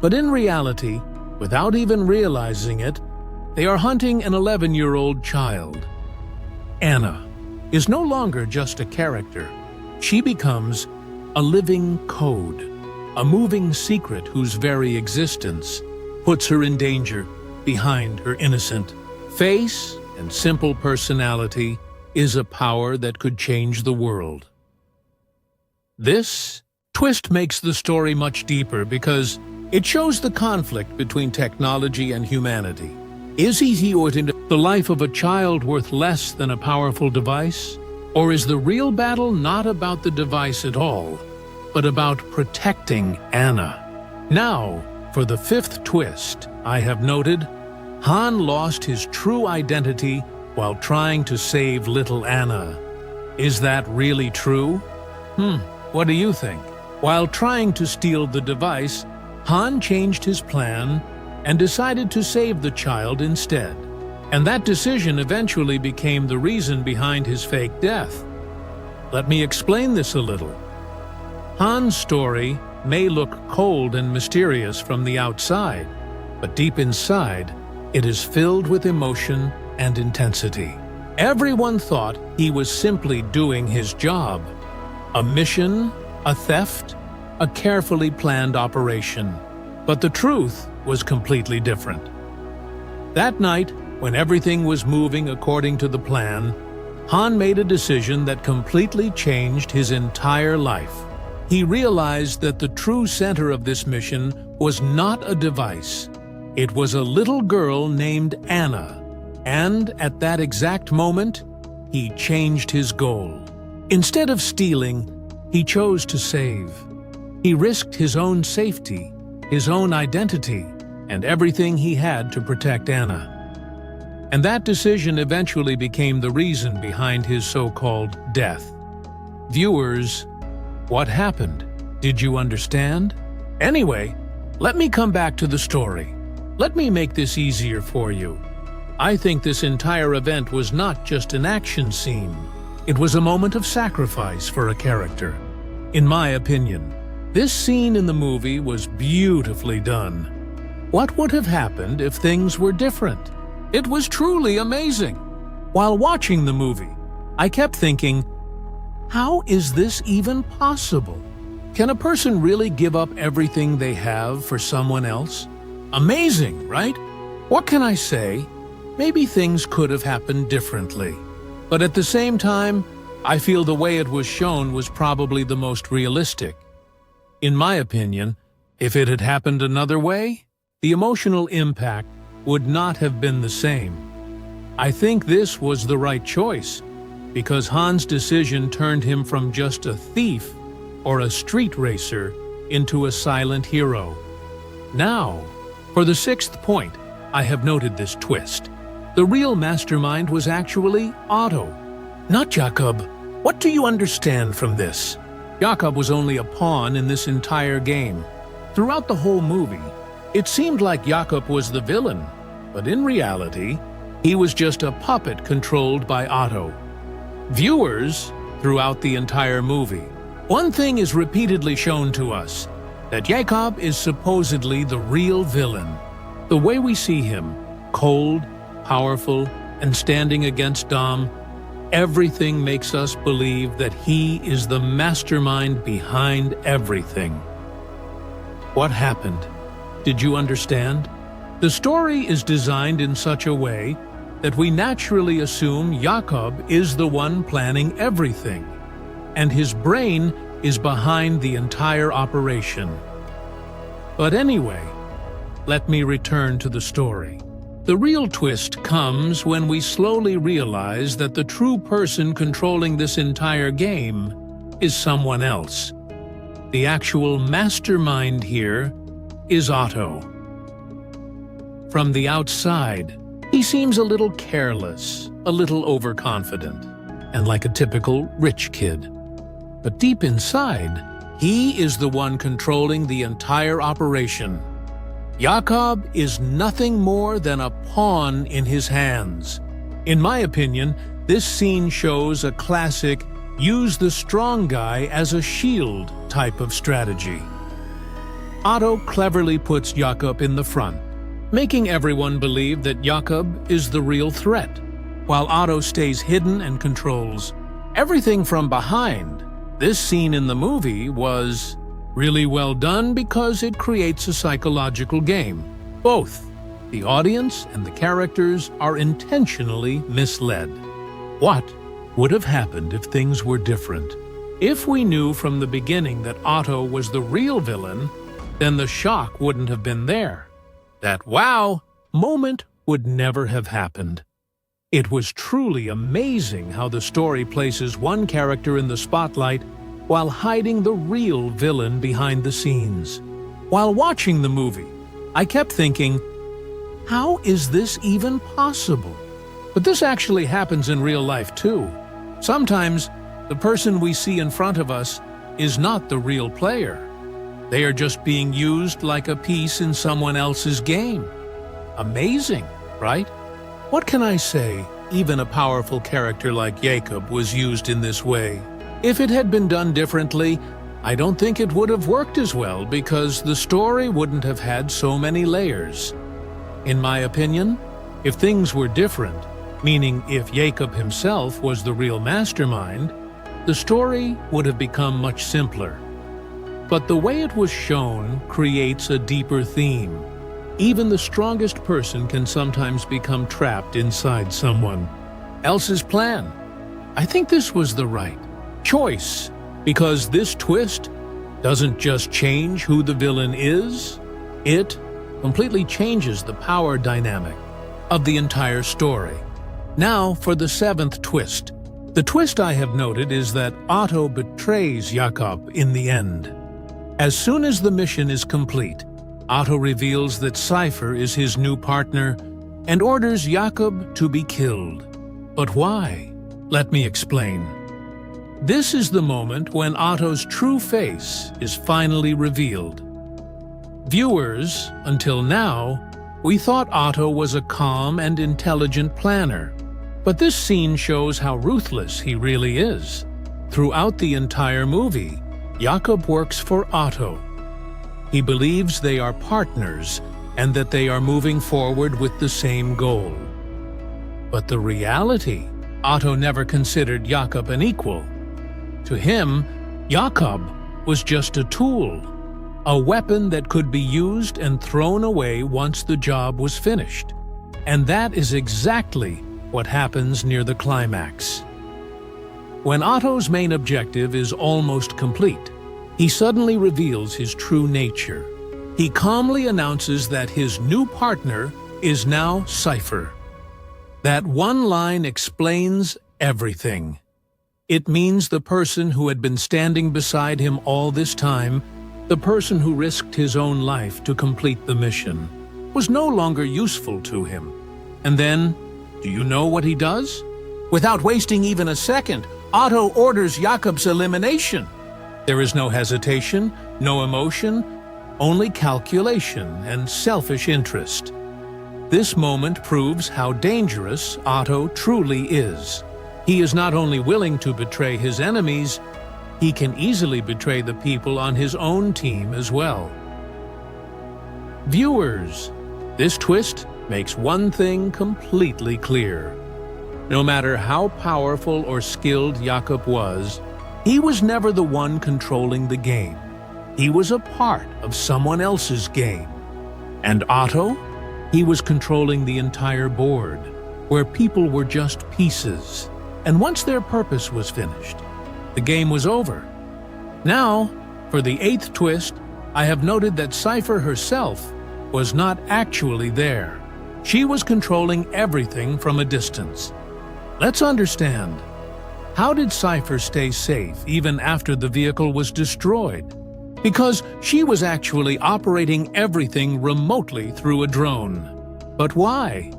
But in reality, without even realizing it, they are hunting an 11-year-old child. Anna is no longer just a character. She becomes a living code, a moving secret whose very existence puts her in danger behind her innocent face and simple personality is a power that could change the world. This twist makes the story much deeper because it shows the conflict between technology and humanity. Is the life of a child worth less than a powerful device? Or is the real battle not about the device at all, but about protecting Anna? Now, for the fifth twist, I have noted, Han lost his true identity while trying to save little Anna. Is that really true? What do you think? While trying to steal the device, Han changed his plan and decided to save the child instead. And that decision eventually became the reason behind his fake death. Let me explain this a little. Han's story may look cold and mysterious from the outside, but deep inside, it is filled with emotion and intensity. Everyone thought he was simply doing his job. A mission, a theft, a carefully planned operation. But the truth was completely different. That night, when everything was moving according to the plan, Han made a decision that completely changed his entire life. He realized that the true center of this mission was not a device. It was a little girl named Anna. And at that exact moment, he changed his goal. Instead of stealing, he chose to save. He risked his own safety, his own identity, and everything he had to protect Anna. And that decision eventually became the reason behind his so-called death. Viewers, what happened? Did you understand? Anyway, let me come back to the story. Let me make this easier for you. I think this entire event was not just an action scene. It was a moment of sacrifice for a character. In my opinion, this scene in the movie was beautifully done. What would have happened if things were different? It was truly amazing. While watching the movie, I kept thinking, how is this even possible? Can a person really give up everything they have for someone else? Amazing, right? What can I say? Maybe things could have happened differently. But at the same time, I feel the way it was shown was probably the most realistic. In my opinion, if it had happened another way, the emotional impact would not have been the same. I think this was the right choice, because Han's decision turned him from just a thief or a street racer into a silent hero. Now, for the sixth point, I have noted this twist. The real mastermind was actually Otto, not Jakob. What do you understand from this? Jakob was only a pawn in this entire game. Throughout the whole movie, it seemed like Jakob was the villain, but in reality, he was just a puppet controlled by Otto. Viewers, throughout the entire movie, one thing is repeatedly shown to us, that Jakob is supposedly the real villain. The way we see him, cold, powerful, and standing against Dom, everything makes us believe that he is the mastermind behind everything. What happened? Did you understand? The story is designed in such a way that we naturally assume Jakob is the one planning everything. and his brain is behind the entire operation. But anyway, let me return to the story. The real twist comes when we slowly realize that the true person controlling this entire game is someone else. The actual mastermind here is Otto. From the outside, he seems a little careless, a little overconfident, and like a typical rich kid. But deep inside, he is the one controlling the entire operation. Jakob is nothing more than a pawn in his hands. In my opinion, this scene shows a classic use the strong guy as a shield type of strategy. Otto cleverly puts Jakob in the front, making everyone believe that Jakob is the real threat, while Otto stays hidden and controls everything from behind. This scene in the movie was really well done because it creates a psychological game. Both the audience and the characters are intentionally misled. What would have happened if things were different? If we knew from the beginning that Otto was the real villain, then the shock wouldn't have been there. That wow moment would never have happened. It was truly amazing how the story places one character in the spotlight while hiding the real villain behind the scenes. While watching the movie, I kept thinking, how is this even possible? But this actually happens in real life too. Sometimes the person we see in front of us is not the real player. They are just being used like a piece in someone else's game. Amazing, right? What can I say? Even a powerful character like Jakob was used in this way. If it had been done differently, I don't think it would have worked as well because the story wouldn't have had so many layers. In my opinion, if things were different, meaning if Jakob himself was the real mastermind, the story would have become much simpler. But the way it was shown creates a deeper theme. Even the strongest person can sometimes become trapped inside someone else's plan. I think this was the right choice, because this twist doesn't just change who the villain is, it completely changes the power dynamic of the entire story. Now for the seventh twist. The twist I have noted is that Otto betrays Jakob in the end. As soon as the mission is complete, Otto reveals that Cypher is his new partner and orders Jakob to be killed. But why? Let me explain. This is the moment when Otto's true face is finally revealed. Viewers, until now, we thought Otto was a calm and intelligent planner. But this scene shows how ruthless he really is. Throughout the entire movie, Jakob works for Otto. He believes they are partners and that they are moving forward with the same goal. But the reality, Otto never considered Jakob an equal. To him, Jakob was just a tool, a weapon that could be used and thrown away once the job was finished. And that is exactly what happens near the climax. When Otto's main objective is almost complete, he suddenly reveals his true nature. He calmly announces that his new partner is now Cypher. That one line explains everything. It means the person who had been standing beside him all this time, the person who risked his own life to complete the mission, was no longer useful to him. And then, do you know what he does? Without wasting even a second, Otto orders Jakob's elimination. There is no hesitation, no emotion, only calculation and selfish interest. This moment proves how dangerous Otto truly is. He is not only willing to betray his enemies, he can easily betray the people on his own team as well. Viewers, this twist makes one thing completely clear. No matter how powerful or skilled Jakob was, he was never the one controlling the game. He was a part of someone else's game. And Otto? He was controlling the entire board, where people were just pieces. And once their purpose was finished, The game was over. Now, for the 8th twist, I have noted that Cypher herself was not actually there. She was controlling everything from a distance. Let's understand. How did Cypher stay safe even after the vehicle was destroyed? Because she was actually operating everything remotely through a drone. But why?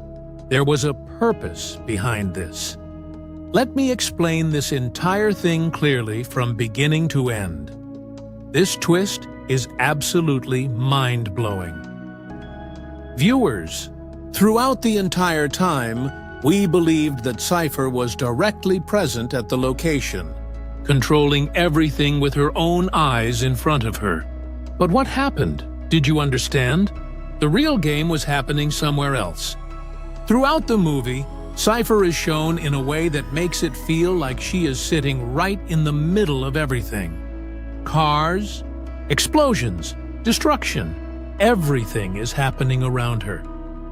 There was a purpose behind this. Let me explain this entire thing clearly from beginning to end. This twist is absolutely mind-blowing. Viewers, throughout the entire time, we believed that Cypher was directly present at the location, controlling everything with her own eyes in front of her. But what happened? Did you understand? The real game was happening somewhere else. Throughout the movie, Cypher is shown in a way that makes it feel like she is sitting right in the middle of everything. Cars, explosions, destruction, everything is happening around her.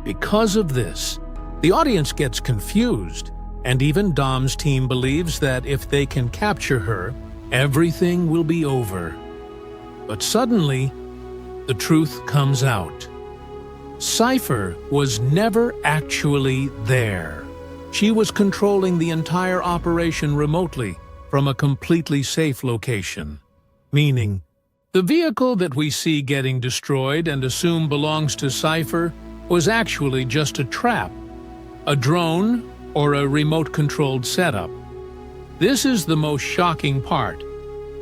Because of this, the audience gets confused, and even Dom's team believes that if they can capture her, everything will be over. But suddenly, the truth comes out. Cypher was never actually there. She was controlling the entire operation remotely from a completely safe location. Meaning, the vehicle that we see getting destroyed and assume belongs to Cypher was actually just a trap, a drone, or a remote-controlled setup. This is the most shocking part,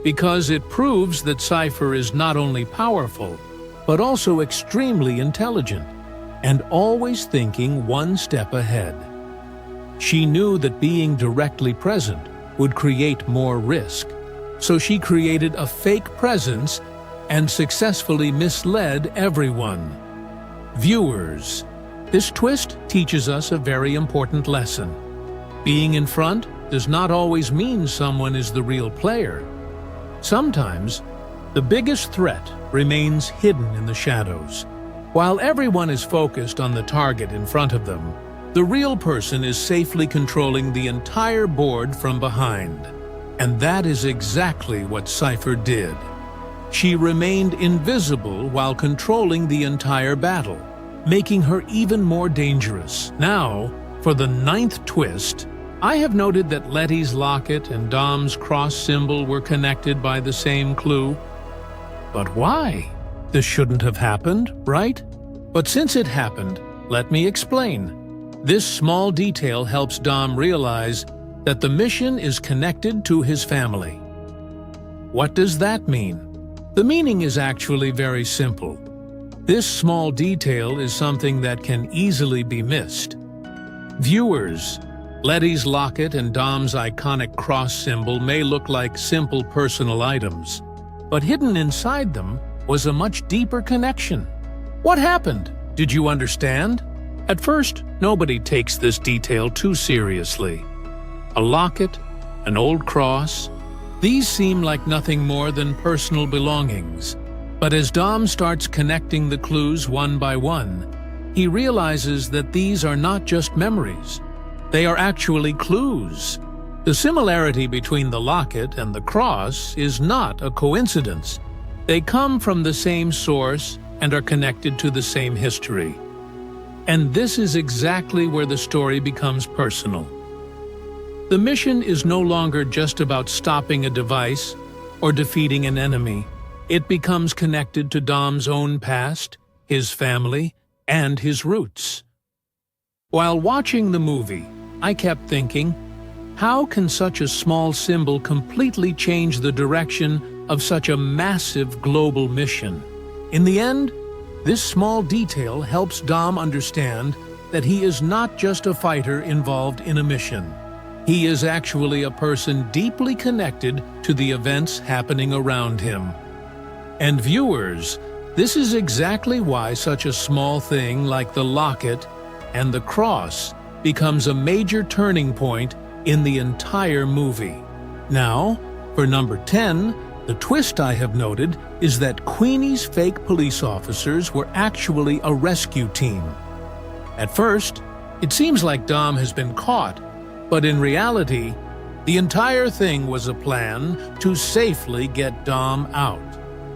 because it proves that Cypher is not only powerful, but also extremely intelligent, and always thinking one step ahead. She knew that being directly present would create more risk, so she created a fake presence and successfully misled everyone. Viewers, this twist teaches us a very important lesson. Being in front does not always mean someone is the real player. Sometimes, the biggest threat remains hidden in the shadows. While everyone is focused on the target in front of them, the real person is safely controlling the entire board from behind. And that is exactly what Cypher did. She remained invisible while controlling the entire battle, making her even more dangerous. Now, for the 9th twist, I have noted that Letty's locket and Dom's cross symbol were connected by the same clue. But why? This shouldn't have happened, right? But since it happened, let me explain. This small detail helps Dom realize that the mission is connected to his family. What does that mean? The meaning is actually very simple. This small detail is something that can easily be missed. Viewers, Letty's locket and Dom's iconic cross symbol may look like simple personal items, but hidden inside them was a much deeper connection. What happened? Did you understand? At first, nobody takes this detail too seriously. A locket, an old cross, these seem like nothing more than personal belongings. But as Dom starts connecting the clues one by one, he realizes that these are not just memories. They are actually clues. The similarity between the locket and the cross is not a coincidence. They come from the same source and are connected to the same history. And this is exactly where the story becomes personal. The mission is no longer just about stopping a device or defeating an enemy. It becomes connected to Dom's own past, his family, and his roots. While watching the movie, I kept thinking, how can such a small symbol completely change the direction of such a massive global mission? In the end, this small detail helps Dom understand that he is not just a fighter involved in a mission. He is actually a person deeply connected to the events happening around him. And viewers, this is exactly why such a small thing like the locket and the cross becomes a major turning point in the entire movie. Now, for number 10, the twist I have noted is that Queenie's fake police officers were actually a rescue team. At first, it seems like Dom has been caught, but in reality, The entire thing was a plan to safely get Dom out.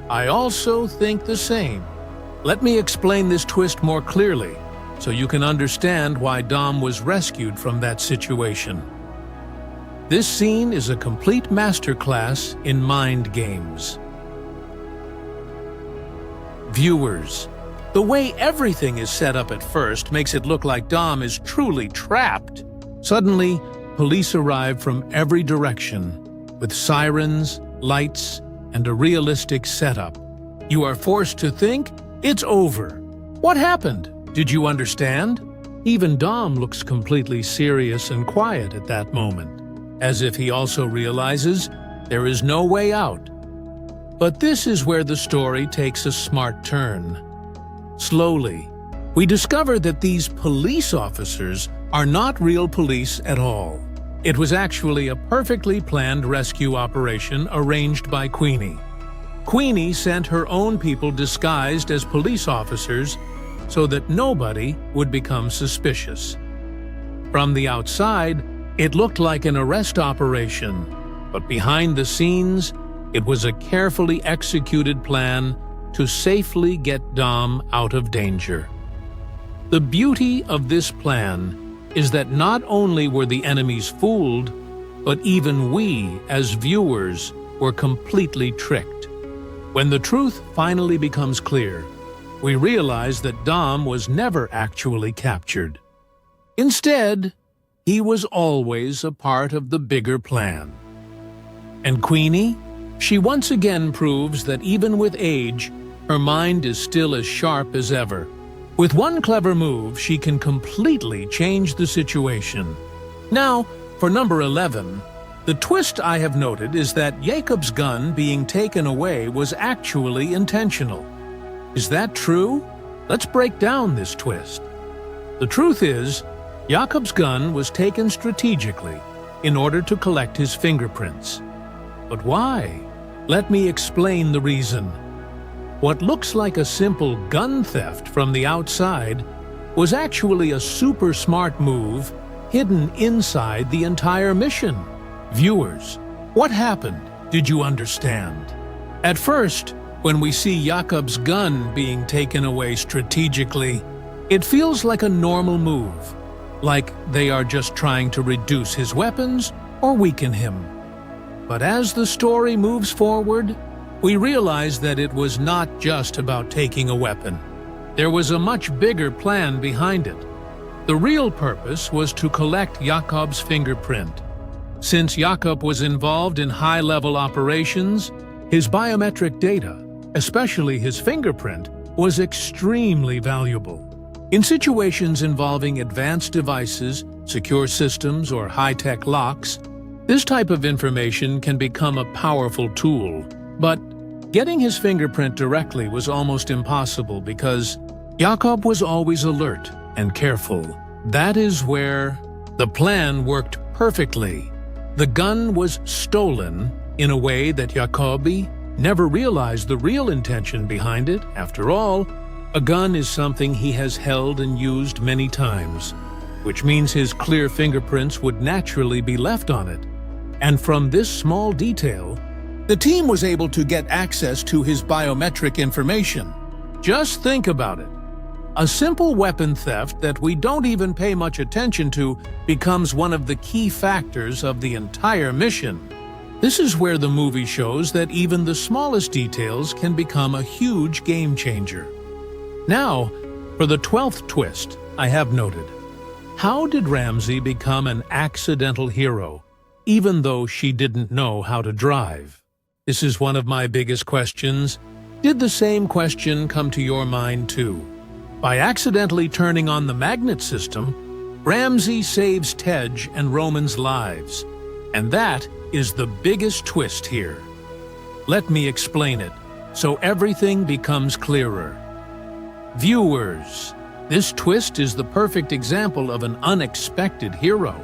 I also think the same. Let me explain this twist more clearly, so you can understand why Dom was rescued from that situation. This scene is a complete masterclass in mind games. Viewers, the way everything is set up at first makes it look like Dom is truly trapped. Suddenly, police arrive from every direction, with sirens, lights, and a realistic setup. You are forced to think, it's over. What happened? Did you understand? Even Dom looks completely serious and quiet at that moment, as if he also realizes there is no way out. But this is where the story takes a smart turn. Slowly, we discover that these police officers are not real police at all. It was actually a perfectly planned rescue operation arranged by Queenie. Queenie sent her own people disguised as police officers so that nobody would become suspicious. From the outside, it looked like an arrest operation, but behind the scenes, it was a carefully executed plan to safely get Dom out of danger. The beauty of this plan is that not only were the enemies fooled, but even we, as viewers, were completely tricked. When the truth finally becomes clear, we realize that Dom was never actually captured. Instead, he was always a part of the bigger plan. And Queenie? She once again proves that even with age, her mind is still as sharp as ever. With one clever move, she can completely change the situation. Now, for number 11, the twist I have noted is that Jakob's gun being taken away was actually intentional. Is that true? Let's break down this twist. The truth is, Jakob's gun was taken strategically in order to collect his fingerprints. But why? Let me explain the reason. What looks like a simple gun theft from the outside was actually a super smart move hidden inside the entire mission. Viewers, what happened? Did you understand? At first, when we see Jakob's gun being taken away strategically, it feels like a normal move, like they are just trying to reduce his weapons or weaken him. But as the story moves forward, we realize that it was not just about taking a weapon. There was a much bigger plan behind it. The real purpose was to collect Jakob's fingerprint. Since Jakob was involved in high-level operations, his biometric data, especially his fingerprint, was extremely valuable. In situations involving advanced devices, secure systems, or high-tech locks, this type of information can become a powerful tool. But getting his fingerprint directly was almost impossible because Jakob was always alert and careful. That is where the plan worked perfectly. The gun was stolen in a way that Jakobi never realized the real intention behind it. After all, a gun is something he has held and used many times, which means his clear fingerprints would naturally be left on it. And from this small detail, the team was able to get access to his biometric information. Just think about it. A simple weapon theft that we don't even pay much attention to becomes one of the key factors of the entire mission. This is where the movie shows that even the smallest details can become a huge game changer. Now, for the 12th twist, I have noted. How did Ramsey become an accidental hero, even though she didn't know how to drive? This is one of my biggest questions. Did the same question come to your mind too? By accidentally turning on the magnet system, Ramsey saves Tej and Roman's lives. And that is the biggest twist here. Let me explain it, so everything becomes clearer. Viewers, this twist is the perfect example of an unexpected hero.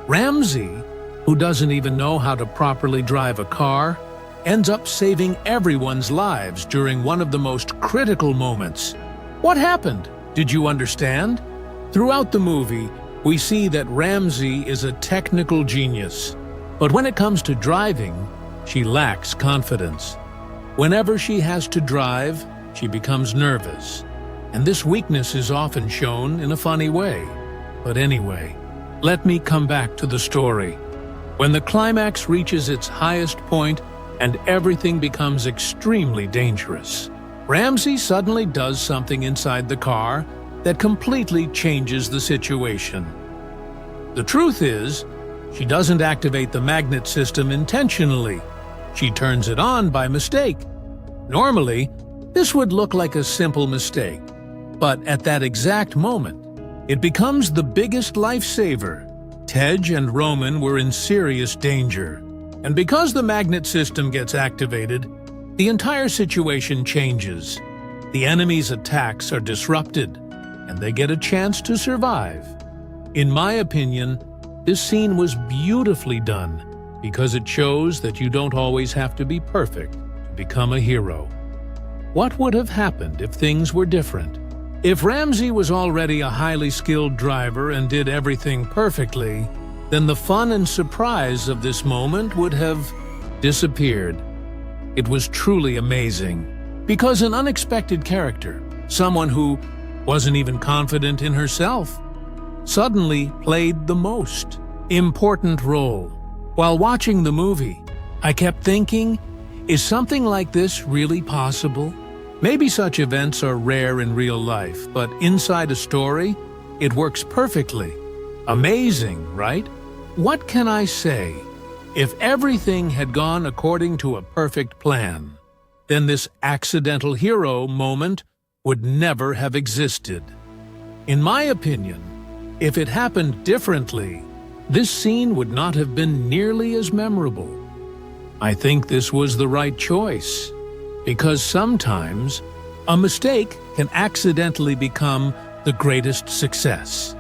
Ramsey, who doesn't even know how to properly drive a car, ends up saving everyone's lives during one of the most critical moments. What happened? Did you understand? Throughout the movie, we see that Ramsey is a technical genius, But when it comes to driving, she lacks confidence. Whenever she has to drive, she becomes nervous. And this weakness is often shown in a funny way. But anyway, let me come back to the story. When the climax reaches its highest point and everything becomes extremely dangerous, Ramsey suddenly does something inside the car that completely changes the situation. The truth is, she doesn't activate the magnet system intentionally. She turns it on by mistake. Normally, this would look like a simple mistake, but at that exact moment, it becomes the biggest lifesaver. Tej and Roman were in serious danger, and because the magnet system gets activated, the entire situation changes. The enemy's attacks are disrupted, and they get a chance to survive. In my opinion, this scene was beautifully done because it shows that you don't always have to be perfect to become a hero. What would have happened if things were different? If Ramsey was already a highly skilled driver and did everything perfectly, then the fun and surprise of this moment would have disappeared. It was truly amazing, because an unexpected character, someone who wasn't even confident in herself, suddenly played the most important role. While watching the movie, I kept thinking, is something like this really possible? Maybe such events are rare in real life, but inside a story, it works perfectly. Amazing, right? What can I say? If everything had gone according to a perfect plan, then this accidental hero moment would never have existed. In my opinion, if it happened differently, this scene would not have been nearly as memorable. I think this was the right choice, because sometimes a mistake can accidentally become the greatest success.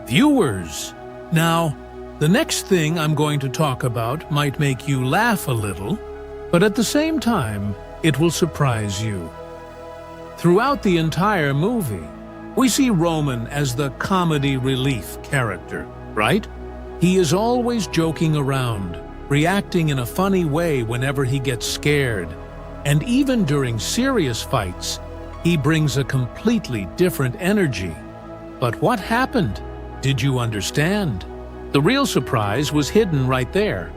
Viewers, now, the next thing I'm going to talk about might make you laugh a little, but at the same time, it will surprise you. Throughout the entire movie, we see Roman as the comedy relief character, right? He is always joking around, reacting in a funny way whenever he gets scared, and even during serious fights, he brings a completely different energy. But what happened? Did you understand? The real surprise was hidden right there.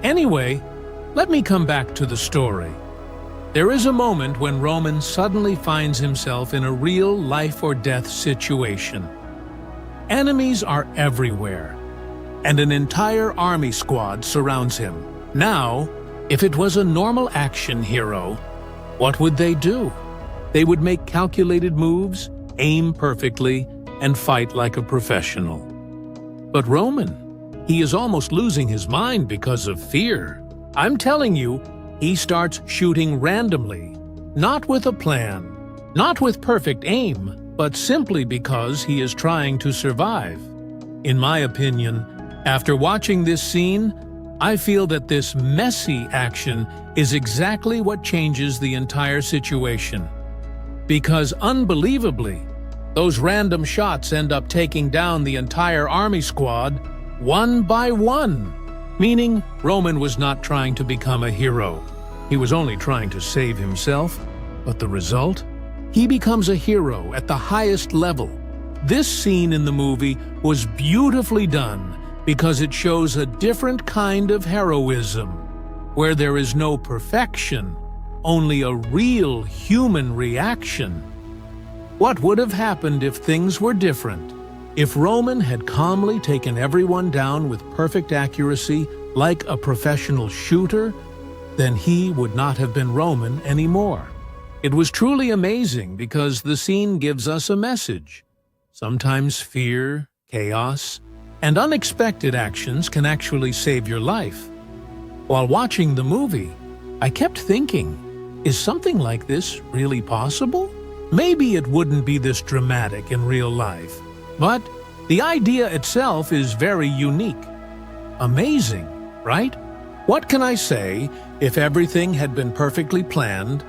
Anyway, let me come back to the story. There is a moment when Roman suddenly finds himself in a real life-or-death situation. Enemies are everywhere, and an entire army squad surrounds him. Now, if it was a normal action hero, what would they do? They would make calculated moves, aim perfectly, and fight like a professional. But Roman, he is almost losing his mind because of fear. I'm telling you, he starts shooting randomly, not with a plan, not with perfect aim, but simply because he is trying to survive. In my opinion, after watching this scene, I feel that this messy action is exactly what changes the entire situation. Because unbelievably, those random shots end up taking down the entire army squad one by one, meaning Roman was not trying to become a hero. He was only trying to save himself, but the result? He becomes a hero at the highest level. This scene in the movie was beautifully done because it shows a different kind of heroism, where there is no perfection, only a real human reaction. What would have happened if things were different? If Roman had calmly taken everyone down with perfect accuracy, like a professional shooter, then he would not have been Roman anymore. It was truly amazing because the scene gives us a message. Sometimes fear, chaos, and unexpected actions can actually save your life. While watching the movie, I kept thinking, is something like this really possible? Maybe it wouldn't be this dramatic in real life, but the idea itself is very unique. Amazing, right? What can I say? If everything had been perfectly planned,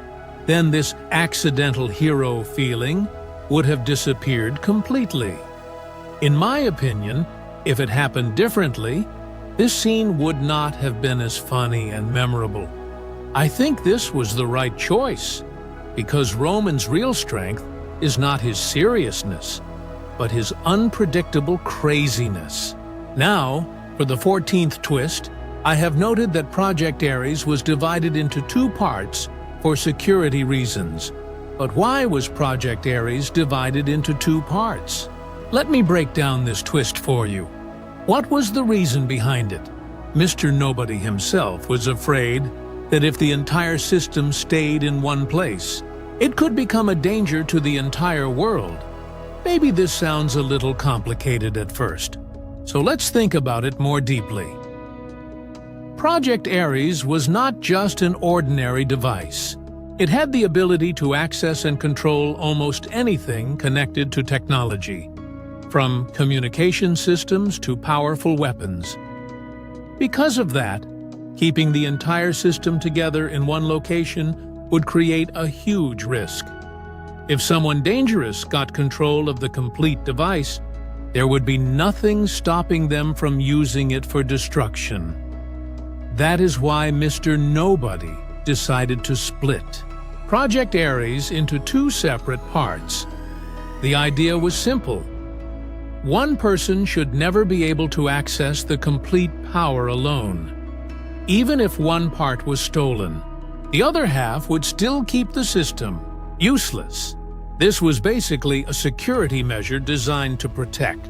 then this accidental hero feeling would have disappeared completely. In my opinion, if it happened differently, this scene would not have been as funny and memorable. I think this was the right choice, because Roman's real strength is not his seriousness, but his unpredictable craziness. Now, for the 14th twist, I have noted that Project Ares was divided into two parts for security reasons. But why was Project Ares divided into two parts? Let me break down this twist for you. What was the reason behind it? Mr. Nobody himself was afraid that if the entire system stayed in one place, it could become a danger to the entire world. Maybe this sounds a little complicated at first, so let's think about it more deeply. Project Ares was not just an ordinary device. It had the ability to access and control almost anything connected to technology, from communication systems to powerful weapons. Because of that, keeping the entire system together in one location would create a huge risk. If someone dangerous got control of the complete device, there would be nothing stopping them from using it for destruction. That is why Mr. Nobody decided to split Project Ares into two separate parts. The idea was simple. One person should never be able to access the complete power alone. Even if one part was stolen, the other half would still keep the system useless. This was basically a security measure designed to protect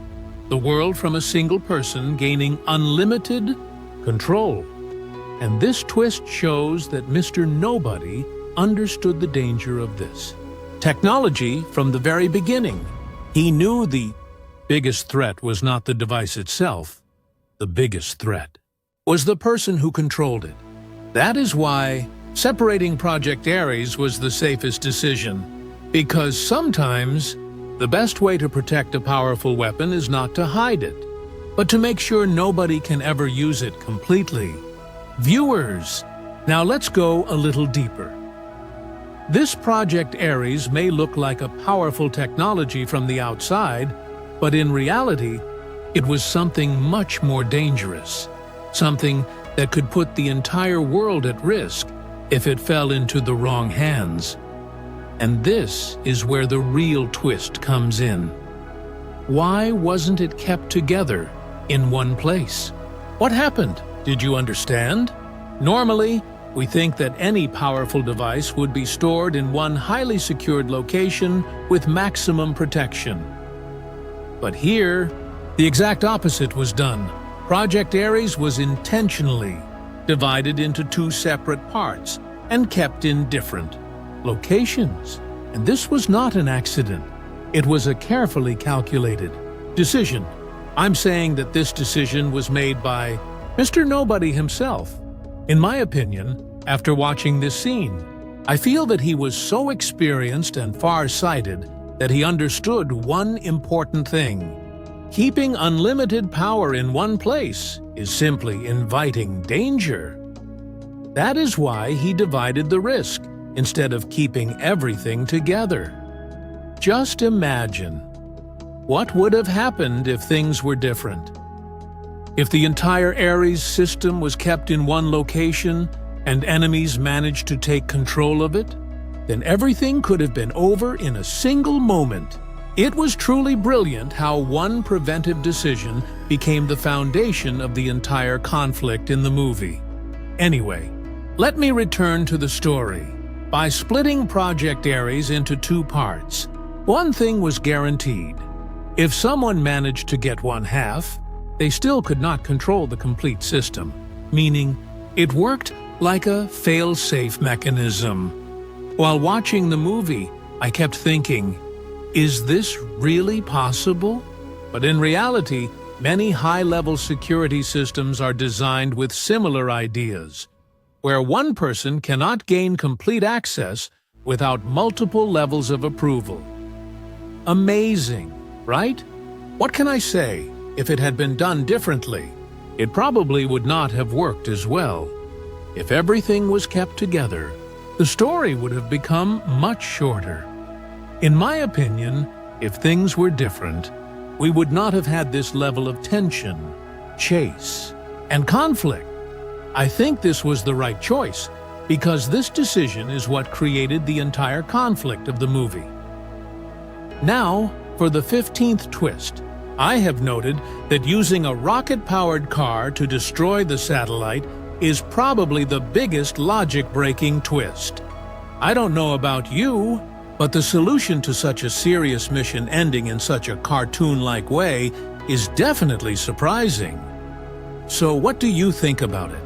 the world from a single person gaining unlimited control. And this twist shows that Mr. Nobody understood the danger of this technology from the very beginning. He knew the biggest threat was not the device itself. The biggest threat was the person who controlled it. That is why separating Project Ares was the safest decision, because sometimes the best way to protect a powerful weapon is not to hide it, but to make sure nobody can ever use it completely. Viewers, now let's go a little deeper. This Project Ares may look like a powerful technology from the outside, but in reality, it was something much more dangerous, something that could put the entire world at risk if it fell into the wrong hands. And this is where the real twist comes in. Why wasn't it kept together in one place? What happened? Did you understand? Normally, we think that any powerful device would be stored in one highly secured location with maximum protection. But here, the exact opposite was done. Project Ares was intentionally divided into two separate parts and kept in different locations. And this was not an accident. It was a carefully calculated decision. I'm saying that this decision was made by Mr. Nobody himself. In my opinion, after watching this scene, I feel that he was so experienced and far-sighted that he understood one important thing. Keeping unlimited power in one place is simply inviting danger. That is why he divided the risk instead of keeping everything together. Just imagine, what would have happened if things were different? If the entire Ares system was kept in one location and enemies managed to take control of it, then everything could have been over in a single moment. It was truly brilliant how one preventive decision became the foundation of the entire conflict in the movie. Anyway, let me return to the story. By splitting Project Ares into two parts, one thing was guaranteed. If someone managed to get one half, they still could not control the complete system, meaning it worked like a fail-safe mechanism. While watching the movie, I kept thinking, is this really possible? But in reality, many high-level security systems are designed with similar ideas, where one person cannot gain complete access without multiple levels of approval. Amazing, right? What can I say? If it had been done differently, it probably would not have worked as well. If everything was kept together, the story would have become much shorter. In my opinion, if things were different, we would not have had this level of tension, chase, and conflict. I think this was the right choice, because this decision is what created the entire conflict of the movie. Now, for the 15th twist. I have noted that using a rocket-powered car to destroy the satellite is probably the biggest logic-breaking twist. I don't know about you, but the solution to such a serious mission ending in such a cartoon-like way is definitely surprising. So what do you think about it?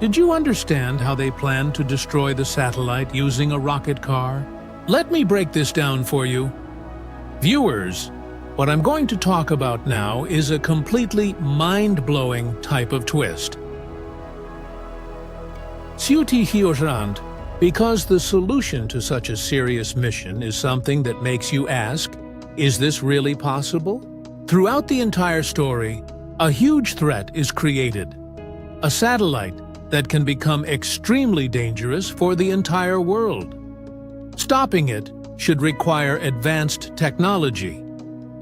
Did you understand how they planned to destroy the satellite using a rocket car? Let me break this down for you. Viewers, what I'm going to talk about now is a completely mind-blowing type of twist. Because the solution to such a serious mission is something that makes you ask, is this really possible? Throughout the entire story, a huge threat is created. A satellite that can become extremely dangerous for the entire world. Stopping it should require advanced technology,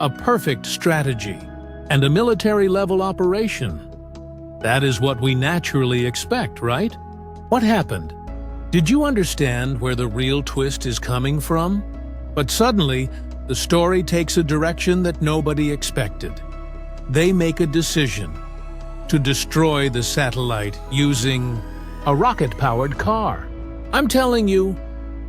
a perfect strategy, and a military-level operation. That is what we naturally expect, right? What happened? Did you understand where the real twist is coming from? But suddenly, the story takes a direction that nobody expected. They make a decision to destroy the satellite using a rocket-powered car. I'm telling you,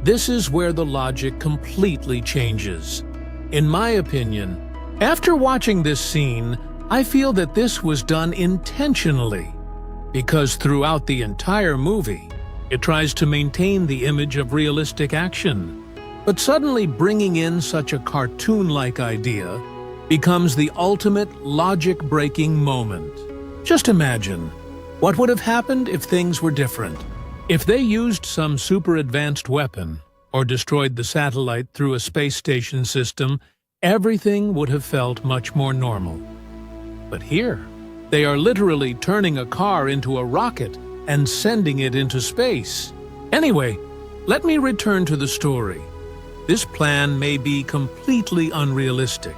this is where the logic completely changes. In my opinion, after watching this scene, I feel that this was done intentionally, because throughout the entire movie, it tries to maintain the image of realistic action. But suddenly bringing in such a cartoon-like idea becomes the ultimate logic-breaking moment. Just imagine, what would have happened if things were different? If they used some super-advanced weapon or destroyed the satellite through a space station system, everything would have felt much more normal. But here, they are literally turning a car into a rocket and sending it into space. Anyway, let me return to the story. This plan may be completely unrealistic,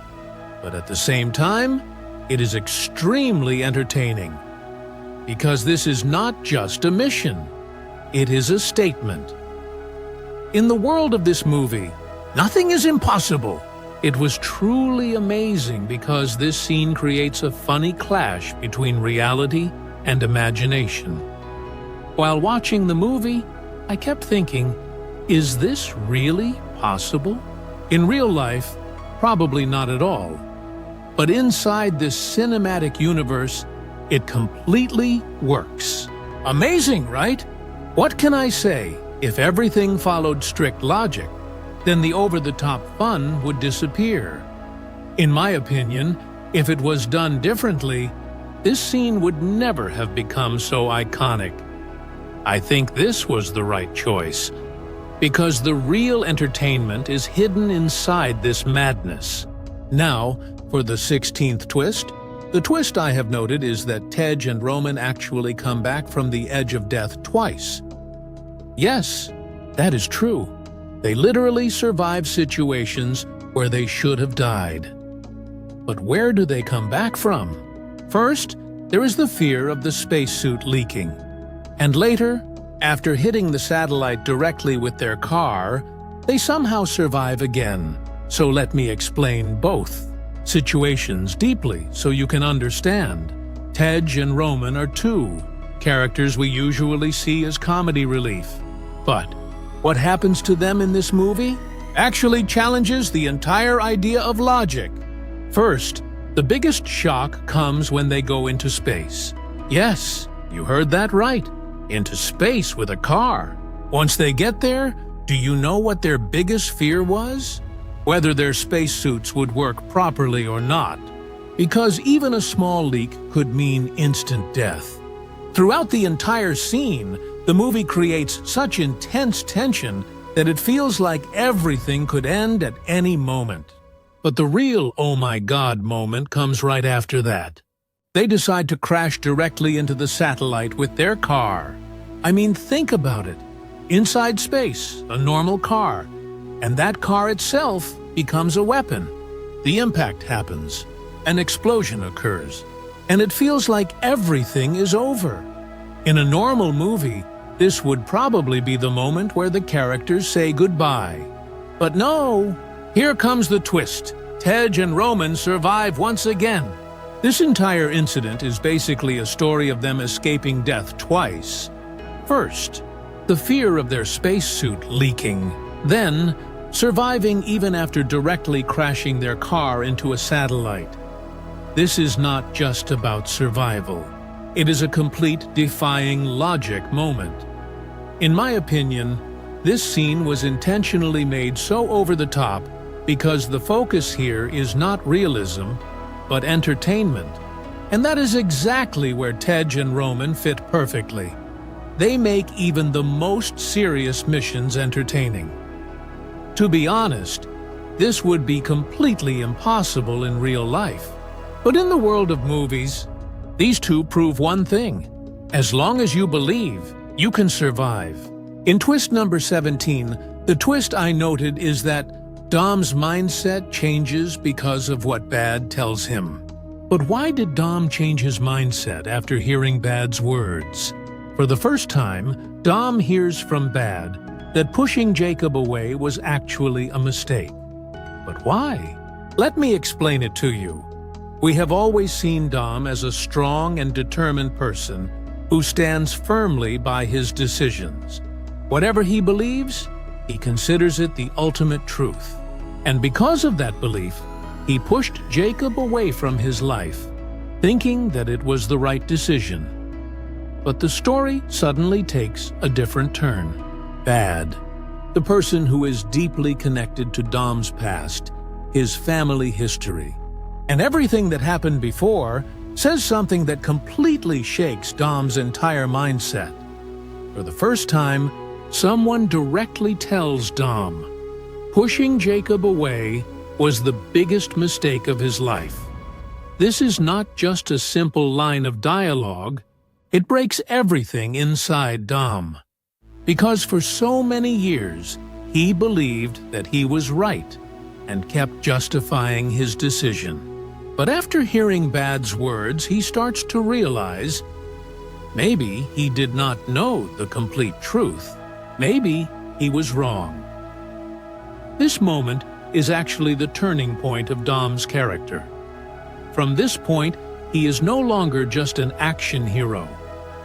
but at the same time, it is extremely entertaining. Because this is not just a mission, it is a statement. In the world of this movie, nothing is impossible. It was truly amazing because this scene creates a funny clash between reality and imagination. While watching the movie, I kept thinking, is this really possible? In real life, probably not at all. But inside this cinematic universe, it completely works. Amazing, right? What can I say? If everything followed strict logic, then the over-the-top fun would disappear. In my opinion, if it was done differently, this scene would never have become so iconic. I think this was the right choice, because the real entertainment is hidden inside this madness. Now, for the 16th twist. The twist I have noted is that Tej and Roman actually come back from the edge of death twice. Yes, that is true. They literally survive situations where they should have died. But where do they come back from? First, there is the fear of the spacesuit leaking. And later, after hitting the satellite directly with their car, they somehow survive again. So let me explain both situations deeply so you can understand. Tej and Roman are two characters we usually see as comedy relief. But what happens to them in this movie actually challenges the entire idea of logic. First, the biggest shock comes when they go into space. Yes, you heard that right. Into space with a car. Once they get there, do you know what their biggest fear was? Whether their spacesuits would work properly or not. Because even a small leak could mean instant death. Throughout the entire scene, the movie creates such intense tension that it feels like everything could end at any moment. But the real oh my god moment comes right after that. They decide to crash directly into the satellite with their car. I mean, think about it. Inside space, a normal car, and that car itself becomes a weapon. The impact happens. An explosion occurs. and it feels like everything is over. In a normal movie, this would probably be the moment where the characters say goodbye. But no, here comes the twist. Tej and Roman survive once again. This entire incident is basically a story of them escaping death twice. First, the fear of their spacesuit leaking. Then, surviving even after directly crashing their car into a satellite. This is not just about survival. It is a complete defying logic moment. In my opinion, this scene was intentionally made so over the top because the focus here is not realism, but entertainment. And that is exactly where Tej and Roman fit perfectly. They make even the most serious missions entertaining. To be honest, this would be completely impossible in real life. But in the world of movies, these two prove one thing. As long as you believe, you can survive. In twist number 17, the twist I noted is that Dom's mindset changes because of what Bad tells him. But why did Dom change his mindset after hearing Bad's words? For the first time, Dom hears from Bad that pushing Jakob away was actually a mistake. But why? Let me explain it to you. We have always seen Dom as a strong and determined person who stands firmly by his decisions. Whatever he believes, he considers it the ultimate truth. And because of that belief, he pushed Jakob away from his life, thinking that it was the right decision. But the story suddenly takes a different turn. Bad, the person who is deeply connected to Dom's past, his family history, and everything that happened before, says something that completely shakes Dom's entire mindset. For the first time, someone directly tells Dom, pushing Jakob away was the biggest mistake of his life. This is not just a simple line of dialogue, it breaks everything inside Dom. Because for so many years, he believed that he was right and kept justifying his decision. But after hearing Bad's words, he starts to realize maybe he did not know the complete truth. Maybe he was wrong. This moment is actually the turning point of Dom's character. From this point, he is no longer just an action hero.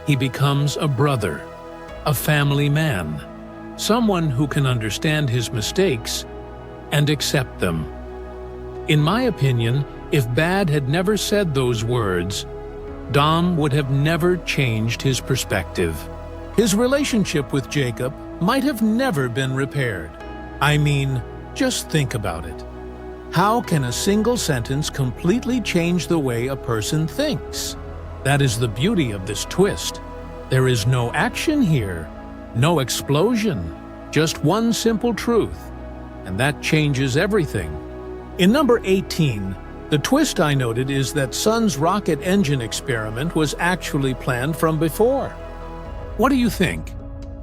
He becomes a brother, a family man, someone who can understand his mistakes and accept them. In my opinion, if Bad had never said those words, Dom would have never changed his perspective. His relationship with Jakob might have never been repaired. I mean, just think about it. How can a single sentence completely change the way a person thinks? That is the beauty of this twist. There is no action here, no explosion, just one simple truth, and that changes everything. In number 18, the twist I noted is that Sun's rocket engine experiment was actually planned from before. What do you think?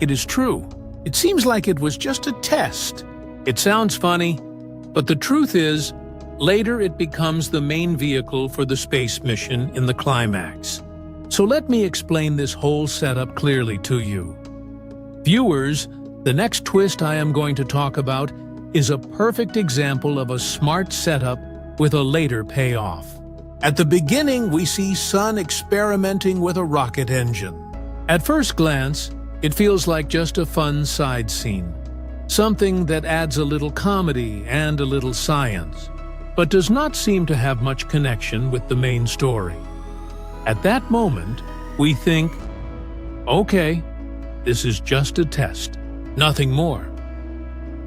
It is true. It seems like it was just a test. It sounds funny, but the truth is, later it becomes the main vehicle for the space mission in the climax. So let me explain this whole setup clearly to you. Viewers, the next twist I am going to talk about is a perfect example of a smart setup with a later payoff. At the beginning, we see Sun experimenting with a rocket engine. At first glance, it feels like just a fun side scene, something that adds a little comedy and a little science, but does not seem to have much connection with the main story. At that moment, we think, okay, this is just a test, nothing more.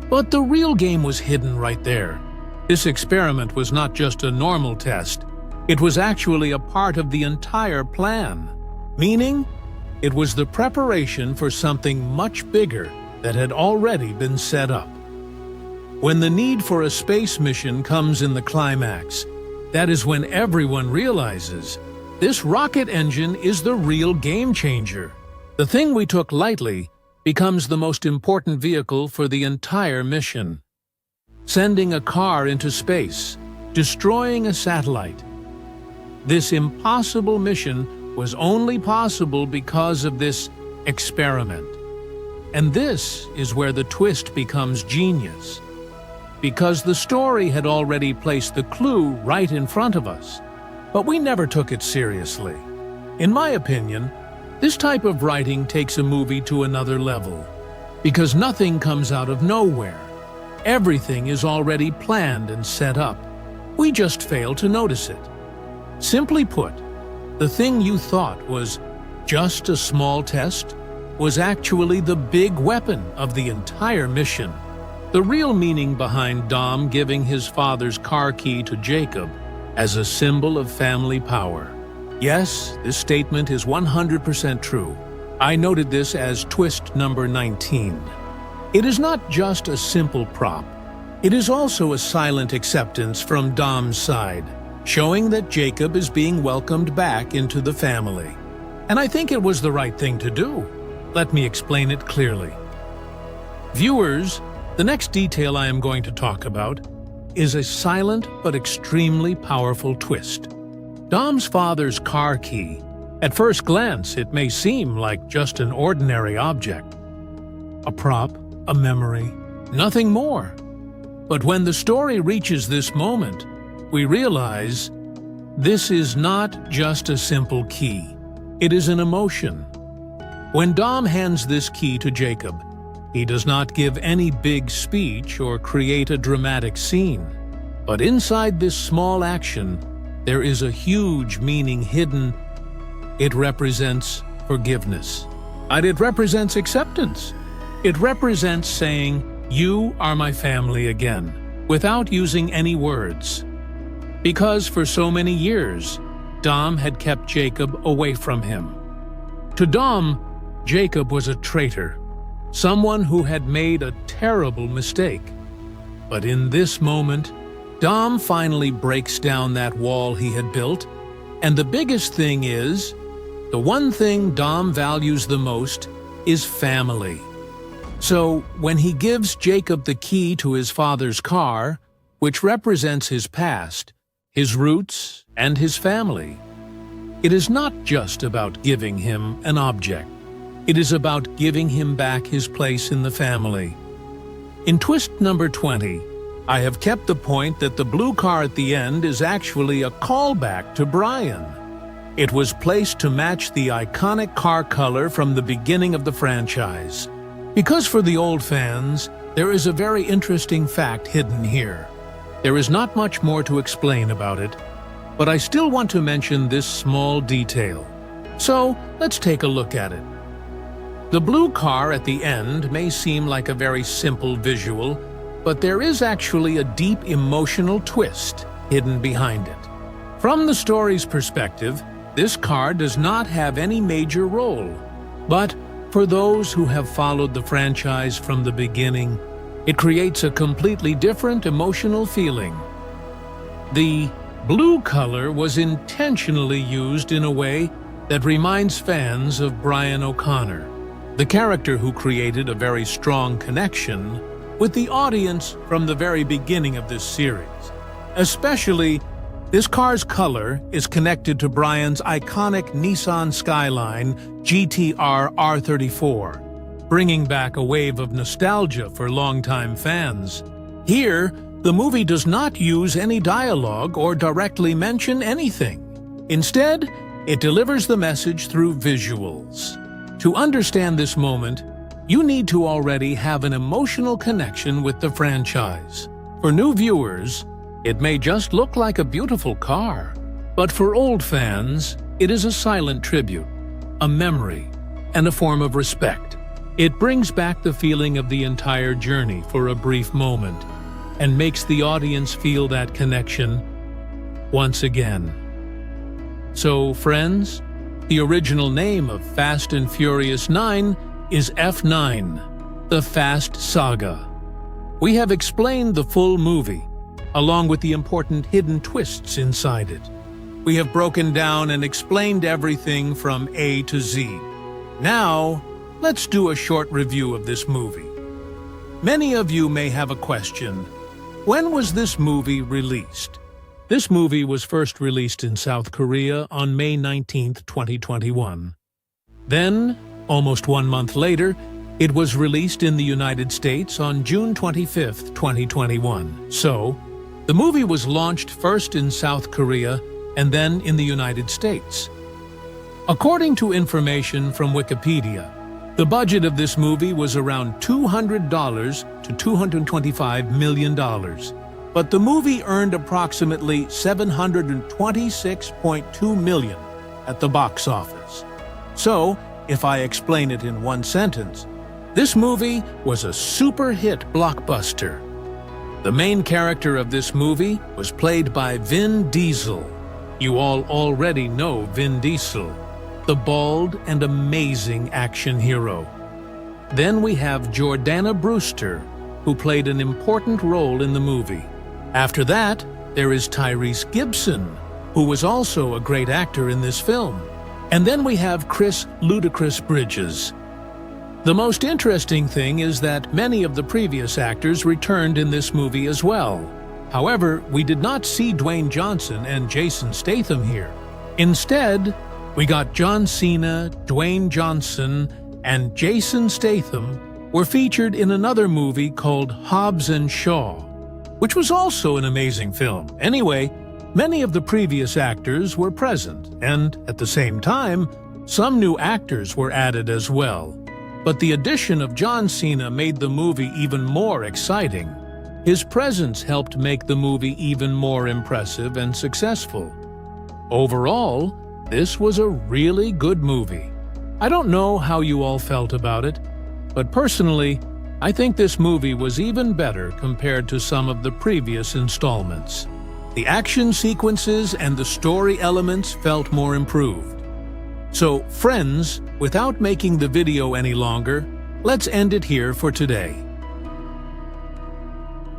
But the real game was hidden right there. This experiment was not just a normal test, it was actually a part of the entire plan, meaning it was the preparation for something much bigger that had already been set up. When the need for a space mission comes in the climax, that is when everyone realizes this rocket engine is the real game changer. The thing we took lightly becomes the most important vehicle for the entire mission. Sending a car into space, destroying a satellite. This impossible mission was only possible because of this experiment. And this is where the twist becomes genius. Because the story had already placed the clue right in front of us, but we never took it seriously. In my opinion, this type of writing takes a movie to another level, because nothing comes out of nowhere. Everything is already planned and set up. We just fail to notice it. Simply put, the thing you thought was just a small test was actually the big weapon of the entire mission. The real meaning behind Dom giving his father's car key to Jakob as a symbol of family power. Yes, this statement is 100% true. I noted this as twist number 19. It is not just a simple prop. It is also a silent acceptance from Dom's side, showing that Jakob is being welcomed back into the family. And I think it was the right thing to do. Let me explain it clearly. Viewers, the next detail I am going to talk about is a silent but extremely powerful twist. Dom's father's car key. At first glance, it may seem like just an ordinary object. A prop, a memory, nothing more. But when the story reaches this moment, we realize this is not just a simple key. It is an emotion. When Dom hands this key to Jakob, he does not give any big speech or create a dramatic scene. But inside this small action, there is a huge meaning hidden. It represents forgiveness. And it represents acceptance. It represents saying, "You are my family again," without using any words. Because for so many years, Dom had kept Jakob away from him. To Dom, Jakob was a traitor, someone who had made a terrible mistake. But in this moment, Dom finally breaks down that wall he had built, and the biggest thing is, the one thing Dom values the most is family. So when he gives Jakob the key to his father's car, which represents his past, his roots, and his family, it is not just about giving him an object. It is about giving him back his place in the family. In twist number 20, I have kept the point that the blue car at the end is actually a callback to Brian. It was placed to match the iconic car color from the beginning of the franchise. Because for the old fans, there is a very interesting fact hidden here. There is not much more to explain about it, but I still want to mention this small detail. So, let's take a look at it. The blue car at the end may seem like a very simple visual, but there is actually a deep emotional twist hidden behind it. From the story's perspective, this car does not have any major role, but for those who have followed the franchise from the beginning, it creates a completely different emotional feeling. The blue color was intentionally used in a way that reminds fans of Brian O'Connor, the character who created a very strong connection with the audience from the very beginning of this series. Especially, this car's color is connected to Brian's iconic Nissan Skyline GTR R34, bringing back a wave of nostalgia for longtime fans. Here, the movie does not use any dialogue or directly mention anything. Instead, it delivers the message through visuals. To understand this moment, you need to already have an emotional connection with the franchise. For new viewers, it may just look like a beautiful car, but for old fans, it is a silent tribute, a memory, and a form of respect. It brings back the feeling of the entire journey for a brief moment, and makes the audience feel that connection once again. So, friends, the original name of Fast and Furious 9 is F9, the Fast Saga. We have explained the full movie, along with the important hidden twists inside it. We have broken down and explained everything from A to Z. Now, let's do a short review of this movie. Many of you may have a question. When was this movie released? This movie was first released in South Korea on May 19, 2021. Then, almost 1 month later, it was released in the United States on June 25, 2021. So, the movie was launched first in South Korea and then in the United States. According to information from Wikipedia, the budget of this movie was around $200 to $225 million, but the movie earned approximately $726.2 million at the box office. So, if I explain it in one sentence, this movie was a super hit blockbuster. The main character of this movie was played by Vin Diesel. You all already know Vin Diesel, the bald and amazing action hero. Then we have Jordana Brewster, who played an important role in the movie. After that, there is Tyrese Gibson, who was also a great actor in this film. And then we have Chris "Ludacris" Bridges. The most interesting thing is that many of the previous actors returned in this movie as well. However, we did not see Dwayne Johnson and Jason Statham here. Instead, we got John Cena, Dwayne Johnson, and Jason Statham were featured in another movie called Hobbs and Shaw, which was also an amazing film. Anyway, many of the previous actors were present, and at the same time, some new actors were added as well. But the addition of John Cena made the movie even more exciting. His presence helped make the movie even more impressive and successful. Overall, this was a really good movie. I don't know how you all felt about it, but personally, I think this movie was even better compared to some of the previous installments. The action sequences and the story elements felt more improved. So, friends, without making the video any longer, let's end it here for today.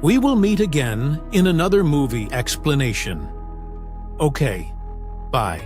We will meet again in another movie explanation. Okay, bye.